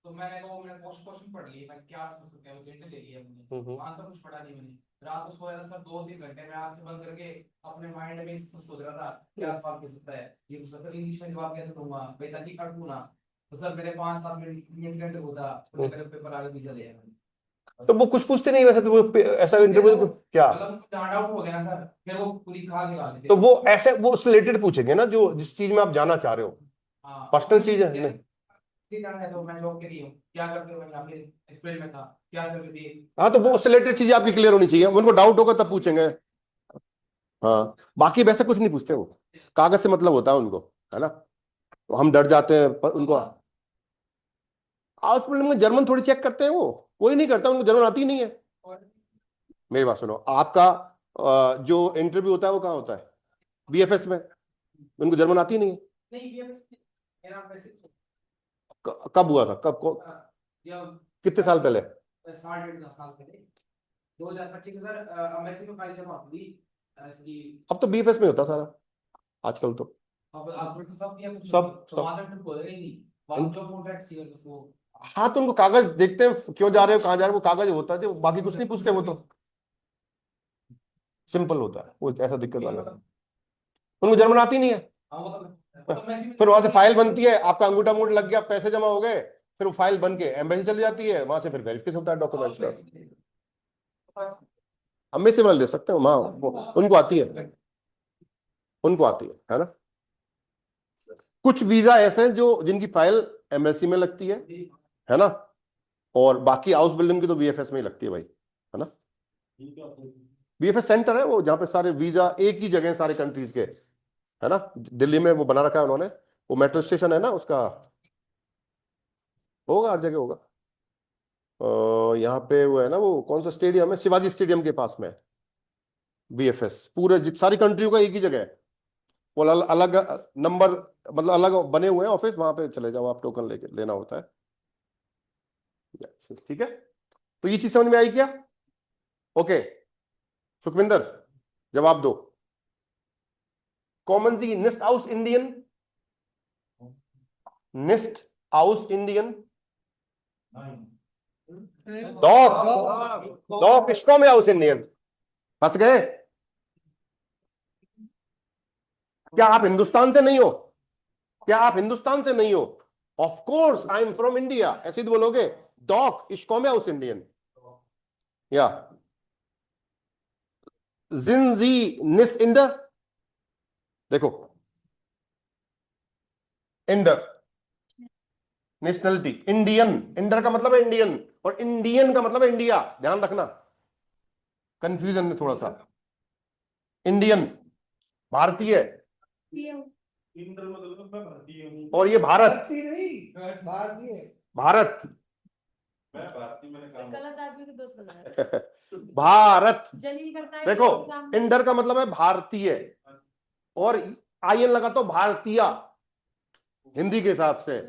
तो मैंने कहा मैंने क्वेश्चन पढ़ लिए, मैं क्या पूछ सकता हूं, एजेंट ले लिया मैंने, आंसर कुछ पढ़ा नहीं मैंने, रात को सोया था सर 2-3 घंटे में आंखें बंद करके अपने माइंड में सोच रहा था क्या सवाल पूछ सकता है, ये सर इंग्लिश में जवाब कैसे दूंगा भाई, ताकि अटकूं ना, तो सर मेरे 5-7 मिनट घंटे होता तो मेरे पेपर आगे वीजा ले आया। तो वो कुछ पूछते नहीं वैसे, तो वो ऐसा इंटरव्यू तो क्या, मतलब डाउट हो गया ना सर, फिर वो पूरी खा के ला देते, तो वो ऐसे वो रिलेटेड पूछेंगे ना, जो जिस चीज में आप जाना चाह रहे हो, हाँ पर्सनल चीज है नहीं, किसी तरह है तो मैं जॉब के लिए हूँ, क्या करते हो, मैंने आपके इस फील्ड में था, क्या सर्विस दी। हाँ तो वो उससे रिलेटेड चीजें आपकी क्लियर होनी चाहिए, उनको डाउट होगा तब पूछेंगे। हाँ बाकी वैसे कुछ नहीं पूछते, वो कागज से मतलब होता है उनको, है ना। तो हम डर जाते हैं पर उनको हाउस में जर्मन थोड़ी चेक करते हैं, वो कोई नहीं करता, उनको जर्मन आती ही नहीं है। मेरी बात सुनो, आपका जो इंटरव्यू होता है वो कहाँ होता है, बीएफएस में, उनको जर्मन आती ही नहीं है। नहीं ये मेरा वैसे कब हुआ था, जब कितने साल पहले? 8.5 साल पहले 2025 में सर एमएससी में फाइल जमा हुई इसकी। अब तो बीएफएस में होता सारा आजकल तो। अब हॉस्पिटल सब किया कुछ सब- नहीं, तो सब। वहां तक तो बोलेगा ही नहीं, वहां जो कॉन्ट्रैक्ट चाहिए बस वो। हाँ तो उनको कागज देखते हैं, क्यों जा रहे हो, कहाँ जा रहे हो, वो कागज होता है, जो बाकी कुछ नहीं पूछते, वो तो सिंपल होता है, वो ऐसा दिक्कत वाला है। उनको जर्मन आती नहीं है। हाँ वो तो मैसेज फिर वहां से फाइल बनती है, आपका अंगूठा मोड़ लग गया, पैसे जमा हो गए, फिर वो फाइल बन के एम्बेसी चली जाती है, वहां से फिर वेरिफिकेशन होता है डॉक्यूमेंट्स का। हम से वाले दे सकते हो, उनको आती है, उनको आती है ना। कुछ वीजा ऐसे हैं जो जिनकी फाइल एमएलसी में लगती है ना, और बाकी हाउस बिल्डिंग की तो बीएफएस में ही लगती है भाई, है ना। बीएफएस सेंटर है वो, जहां पे सारे वीजा एक ही जगह है सारे कंट्रीज के, है ना। दिल्ली में वो बना रखा है उन्होंने, वो मेट्रो स्टेशन है ना उसका, होगा हर जगह होगा। यहाँ पे वो है ना, वो कौन सा स्टेडियम है, शिवाजी स्टेडियम के पास में बीएफएस, पूरे सारी कंट्रियों का एक ही जगह है, वो अलग नंबर, मतलब अलग बने हुए हैं ऑफिस, वहां पे चले जाओ आप, टोकन लेके लेना होता है। ठीक है, तो ये चीज समझ में आई क्या? ओके सुखविंदर जवाब दो। कॉमन जी निस्ट हाउस इंडियन, निस्ट हाउस इंडियन, डॉग, डॉग किसको में हाउस इंडियन, फंस गए। क्या आप हिंदुस्तान से नहीं हो, क्या आप हिंदुस्तान से नहीं हो? Of course I am from India, ऐसे ही तो बोलोगे, डॉग इश्को में हाउस इंडियन, या जिनजी निस इंडर, देखो इंडर नेशनलिटी इंडियन, इंडर का मतलब है इंडियन, और इंडियन का मतलब है इंडिया, ध्यान रखना, कंफ्यूजन में थोड़ा सा। इंडियन भारतीय, इंटर मतलब मैं भारतीय हूँ। और ये भारत, भारत मैं भारतीय, मैंने काम गलत आदमी को दोस्त बनाया भारत, जलील करता है देखो एग्जाम में। इंडर का मतलब है भारतीय, और आईएन लगा तो भारतीय, हिंदी के हिसाब से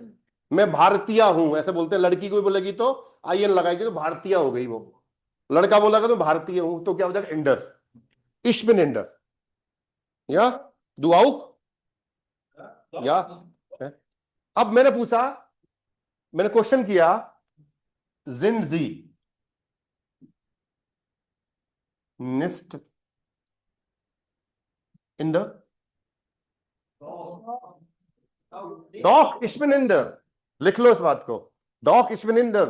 मैं भारतीय हूं ऐसे बोलते हैं, लड़की कोई बोलेगी तो आईएन लगाएगी तो भारतीय हो गई वो, लड़का बोलेगा तो भारतीय हूं, तो क्या हो जाएगा इंडर, ich bin इंडर, या दुआउक, या अब मैंने पूछा, मैंने क्वेश्चन किया, जिनजी निस्ट इंडर, डॉक ich bin इंडर, लिख लो इस बात को, डॉक ich bin इंडर,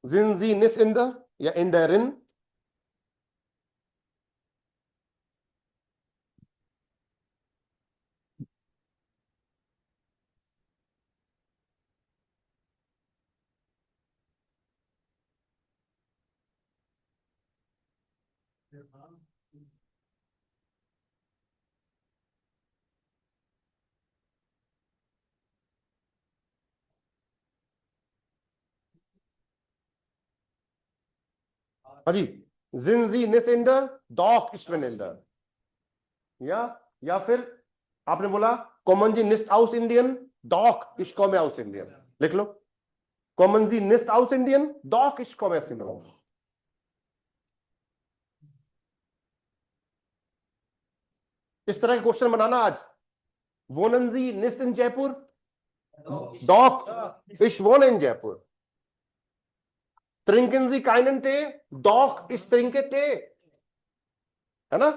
जिनजी निस इंडर या इंडरिन, हाँ जी, जिनजी निस इंडर, डॉक ich bin इंडर, या फिर आपने बोला कॉमन जी निस्ट हाउस इंडियन, डॉक इश्को में हाउस इंडियन, लिख लो कॉमन जी निस्ट हाउस इंडियन, डॉक इश्को में इंडियन। इस तरह के क्वेश्चन बनाना आज, वोनंजी निस्ट इन जयपुर, डॉक इश वोन इन Jaipur, Trinken Sie keinen Tee? Doch, ich trinke Tee. है ना?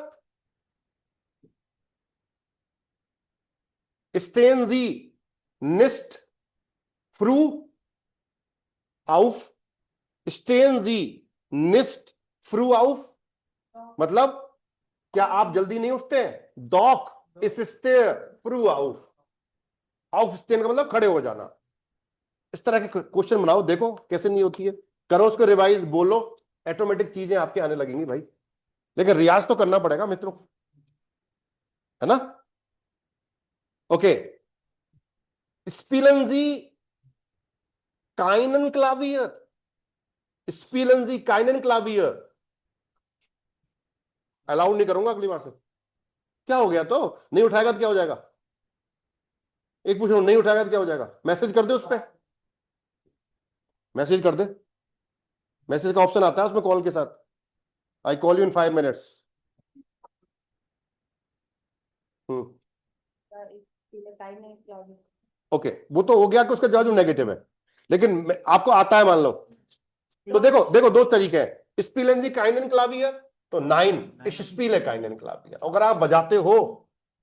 Stehen Sie nicht früh auf? Stehen Sie nicht früh auf? मतलब क्या आप जल्दी नहीं उठते? Doch, ich stehe früh auf. aufstehen का मतलब खड़े हो जाना। इस तरह के क्वेश्चन बनाओ, देखो कैसे नहीं होती है, करो उसको रिवाइज, बोलो, ऑटोमेटिक चीजें आपके आने लगेंगी भाई। लेकिन रियाज तो करना पड़ेगा मित्रों, है ना। ओके, स्पिलेंजी काइनन क्लावियर, स्पिलेंजी काइनन क्लावियर अलाउड नहीं करूंगा अगली बार से। क्या हो गया, तो नहीं उठाएगा तो क्या हो जाएगा? एक पूछ रहा हूं, नहीं उठाएगा तो क्या हो जाएगा? मैसेज कर दे उस पर, मैसेज कर दे, मैसेज का ऑप्शन आता है उसमें कॉल के साथ, I call you in 5 minutes. Okay, वो तो हो गया कि उसका जवाब नेगेटिव है, लेकिन आपको आता है मान लो, तो देखो देखो दो तरीके हैं, स्पिलेंजी काइनन क्लावियर तो 9 इस स्पीले काइनन क्लावियर, अगर आप बजाते हो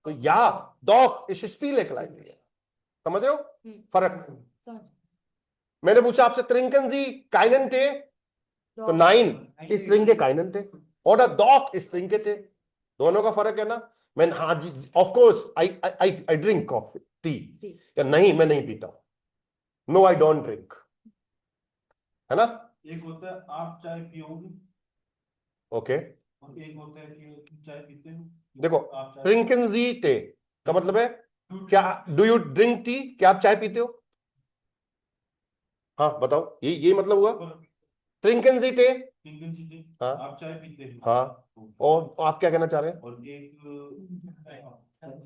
तो या डॉक इस स्पीले क्लावियर, समझ रहे हो फर्क? मैंने पूछा आपसे त्रिंकन जी काइनन थे तो 9 इस रिंग के काइनन थे, और डॉक इस रिंग के थे, दोनों का फर्क है ना। मैं हाँ जी of course I I I drink coffee tea, या नहीं मैं नहीं पीता हूं, नो आई डोंट ड्रिंक, है ना। एक होता है आप चाय पियोगे, ओके और एक होता है कि तुम चाय पीते हो। देखो, आप चाय ड्रिंकिंग जी टे का मतलब है क्या, डू यू ड्रिंक टी, क्या आप चाय पीते हो? हाँ बताओ, ये मतलब हुआ ड्रिंकिंग जी टे। ड्रिंकिंग चीजें, हाँ आप चाय पीते हो। हाँ, और आप क्या कहना चाह रहे हैं? और एक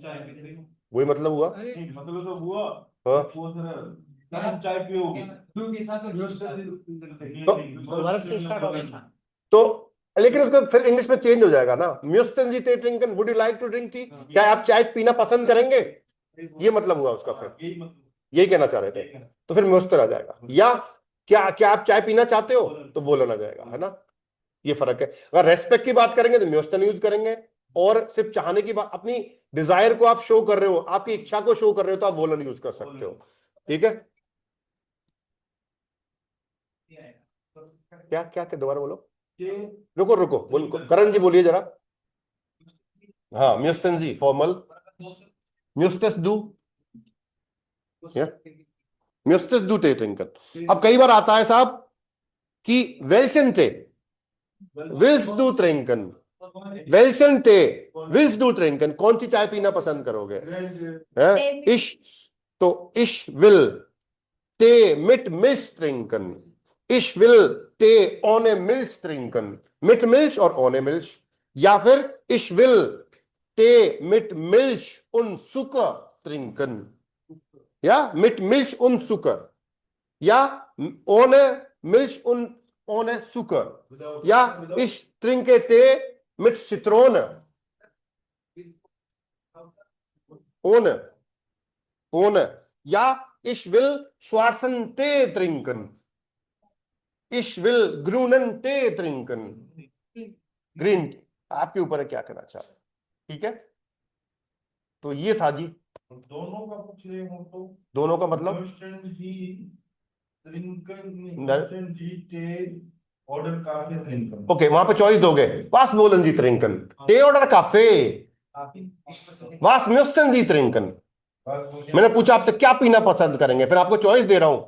चाय पीते हो, वही मतलब हुआ। नहीं मतलब तो हुआ। हाँ वो जरा आप चाय पियोगे तो लेकिन उसको फिर इंग्लिश में चेंज हो जाएगा ना, म्यूस्टन जी टे ड्रिंकन, would you like to drink tea, क्या आप चाय पीना पसंद करेंगे, ये मतलब हुआ उसका, फिर यही मतलब, यही कहना चाह रहे थे, तो फिर म्यूस्टन आ जाएगा, या क्या क्या आप चाय पीना चाहते हो तो बोलना जाएगा, है ना। ये फर्क है। अगर रेस्पेक्ट की बात करेंगे तो म्यूस्टन यूज करेंगे, और सिर्फ चाहने की बात, अपनी डिजायर को आप शो कर रहे हो, आपकी इच्छा को शो कर रहे हो तो आप वोलन यूज कर सकते हो, ठीक है। क्या क्या क्या दोबारा बोलो, रुको रुको बोल, करण जी बोलिए जरा। हाँ म्यूस्टन जी फॉर्मल, म्यूस्टस डू, म्यूस्टस डू टे ट्रिंकन। अब कई बार आता है साहब कि वेल्सन टे विल्स डू ट्रिंकन, वेल्सन टे विल्स डू ट्रिंकन, कौन सी चाय पीना पसंद करोगे? इश, तो इश विल टे मिट मिल्स ट्रिंकन, इश विल टे ओने मिल्स ट्रिंकन, मिट मिल्स और ओने मिल्स, या फिर इश विल टे मिट मिल्स उन सुकर ट्रिंकन, या मिट मिल्स उन सुकर, या ओने मिल्स उन ओने सुकर, या इश ट्रिंके टे मिट सिट्रोन ओने ओने, या इश विल श्वार्सन टे ट्रिंकन, इश विल ग्रूनन टे ट्रिंकन, ग्रीन टी, आपके ऊपर है क्या करना चाह रहे, ठीक है। तो ये था जी, दोनों का पूछ रहे हो तो दोनों का मतलब म्यूस्टन जी ट्रिंकन, न- म्यूस्टन जी टे ऑर्डर काफे ट्रिंकन। ओके, वहां पे चॉइस दोगे, वास बोलन जी ट्रिंकन टे ऑर्डर काफे, वास म्यूस्टन जी ट्रिंकन। मैंने पूछा आपसे क्या पीना पसंद करेंगे, फिर आपको चॉइस दे रहा हूं,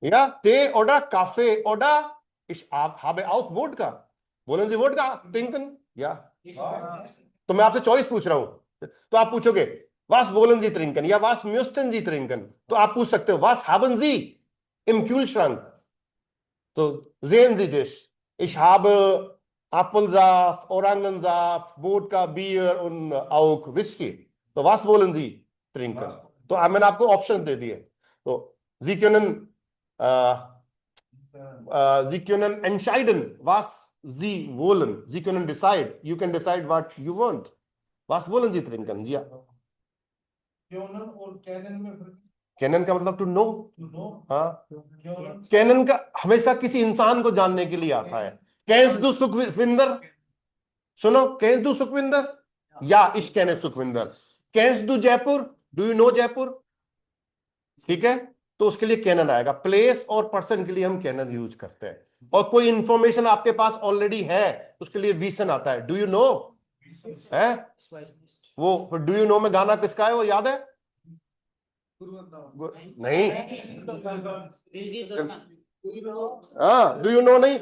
या टे ऑर्डर काफे ऑर्डर इस आप habe auch वोडका, बोलन जी वोडका ट्रिंकन, या तो मैं आपसे चॉइस पूछ रहा हूं, तो आप पूछोगे वास बोलन जी ट्रिंकन या वास म्यूस्टन जी ट्रिंकन, तो आप पूछ सकते हो वास haben Sie im Kühlschrank, तो sehen Sie sich, ich habe Apfelsaft, Orangensaft, Wodka, Bier und auch Whisky, तो वास बोलन जी ट्रिंकन, तो अब मैंने आपको ऑप्शन दे दिए, तो Sie können Sie können entscheiden was Sie wollen, Sie können decide, you can decide what you want, was wollen Sie trinken, जी क्योंन और कैनन में फर्क, कैनन का मतलब टू नो, टू नो, हाँ क्योंन कैनन का हमेशा किसी इंसान को जानने के लिए आता है, कैंस दू सुखविंदर, सुनो कैंस दू सुखविंदर, या इश कैने सुखविंदर, कैंस दू Jaipur, do you know Jaipur, ठीक है, तो उसके लिए कैनन आएगा, प्लेस और पर्सन के लिए हम कैनन यूज करते हैं, और कोई इंफॉर्मेशन आपके पास ऑलरेडी है उसके लिए वीसन आता है, डू यू नो, है वो डू यू नो में गाना किसका है वो याद है, नहीं, हाँ, डू यू नो नहीं,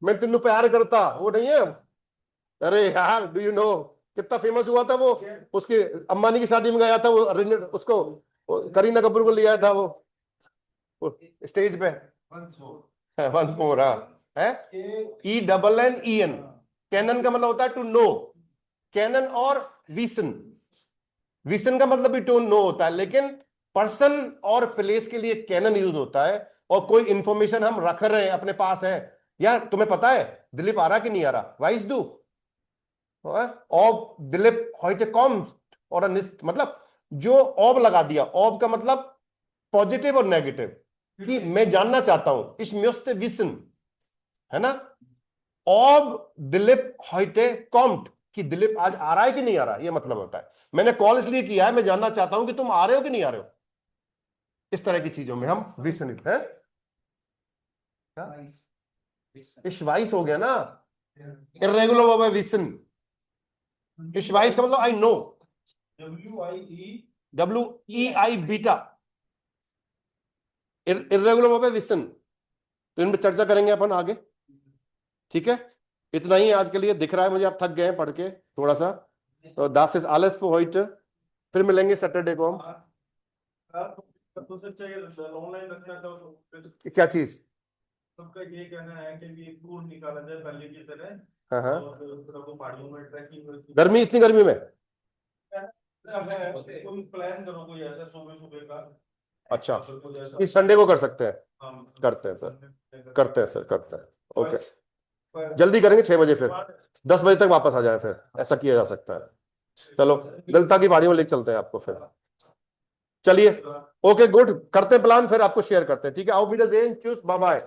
मैं तेनू प्यार करता, वो नहीं है। अरे यार, डू यू नो कितना फेमस हुआ था वो, उसके अंबानी की शादी में गया था वो, उसको करीना कपूर को लिया था वो स्टेज पे। वंस मोर है ENN। कैनन का मतलब होता है टू नो। कैनन और विसन, विसन का मतलब भी टू नो होता है, लेकिन पर्सन और प्लेस के लिए कैनन यूज होता है। और कोई इंफॉर्मेशन हम रख रहे हैं अपने पास है, यार तुम्हें पता है दिलीप आ रहा कि नहीं आ रहा, वाइस डू ऑब दिलीप हॉइटे कॉम्स और अनिस्ट, मतलब जो ऑब लगा दिया, ऑब का मतलब पॉजिटिव और नेगेटिव, कि मैं जानना चाहता हूं, इस म्यूस्ट विसन है ना। ऑब दिलीप हॉइटे कॉम्ट, कि दिलीप आज आ रहा है कि नहीं आ रहा, ये मतलब होता है मैंने कॉल इसलिए किया है, मैं जानना चाहता हूं कि तुम आ रहे हो कि नहीं आ रहे हो। इस तरह की चीजों में हम विसन है। इस वाइस हो गया ना, इर्रेगुलर वर्ब है विसन। इस वाइस का मतलब I know, WEI beta, irregular verb है विसन। तो इन पर चर्चा करेंगे अपन आगे, ठीक है। इतना ही आज के लिए, दिख रहा है मुझे आप थक गए हैं पढ़ के थोड़ा सा, तो दास इज आलस फॉर होइट। फिर मिलेंगे सैटरडे को हम। ऑनलाइन रखना था क्या चीज? सबका ये कहना है कि ये टूर निकाला जाए पहले की तरह, हाँ हाँ, और फिर आपको पहाड़ियों में ट्रैकिंग गर्मी, इतनी गर्मी में कोई प्लान करो, कोई ऐसा सुबह सुबह का। अच्छा, कुछ ऐसा इस संडे को कर सकते हैं, हम करते हैं सर, करते हैं सर, करते हैं। ओके, जल्दी करेंगे 6 बजे, फिर 10 बजे तक वापस आ जाए, फिर ऐसा किया जा सकता है। चलो गलता की पहाड़ियों में लेके चलते हैं आपको फिर। चलिए, ओके गुड, करते हैं प्लान, फिर आपको शेयर करते हैं, ठीक है। आओ विद चूज, बाय बाय।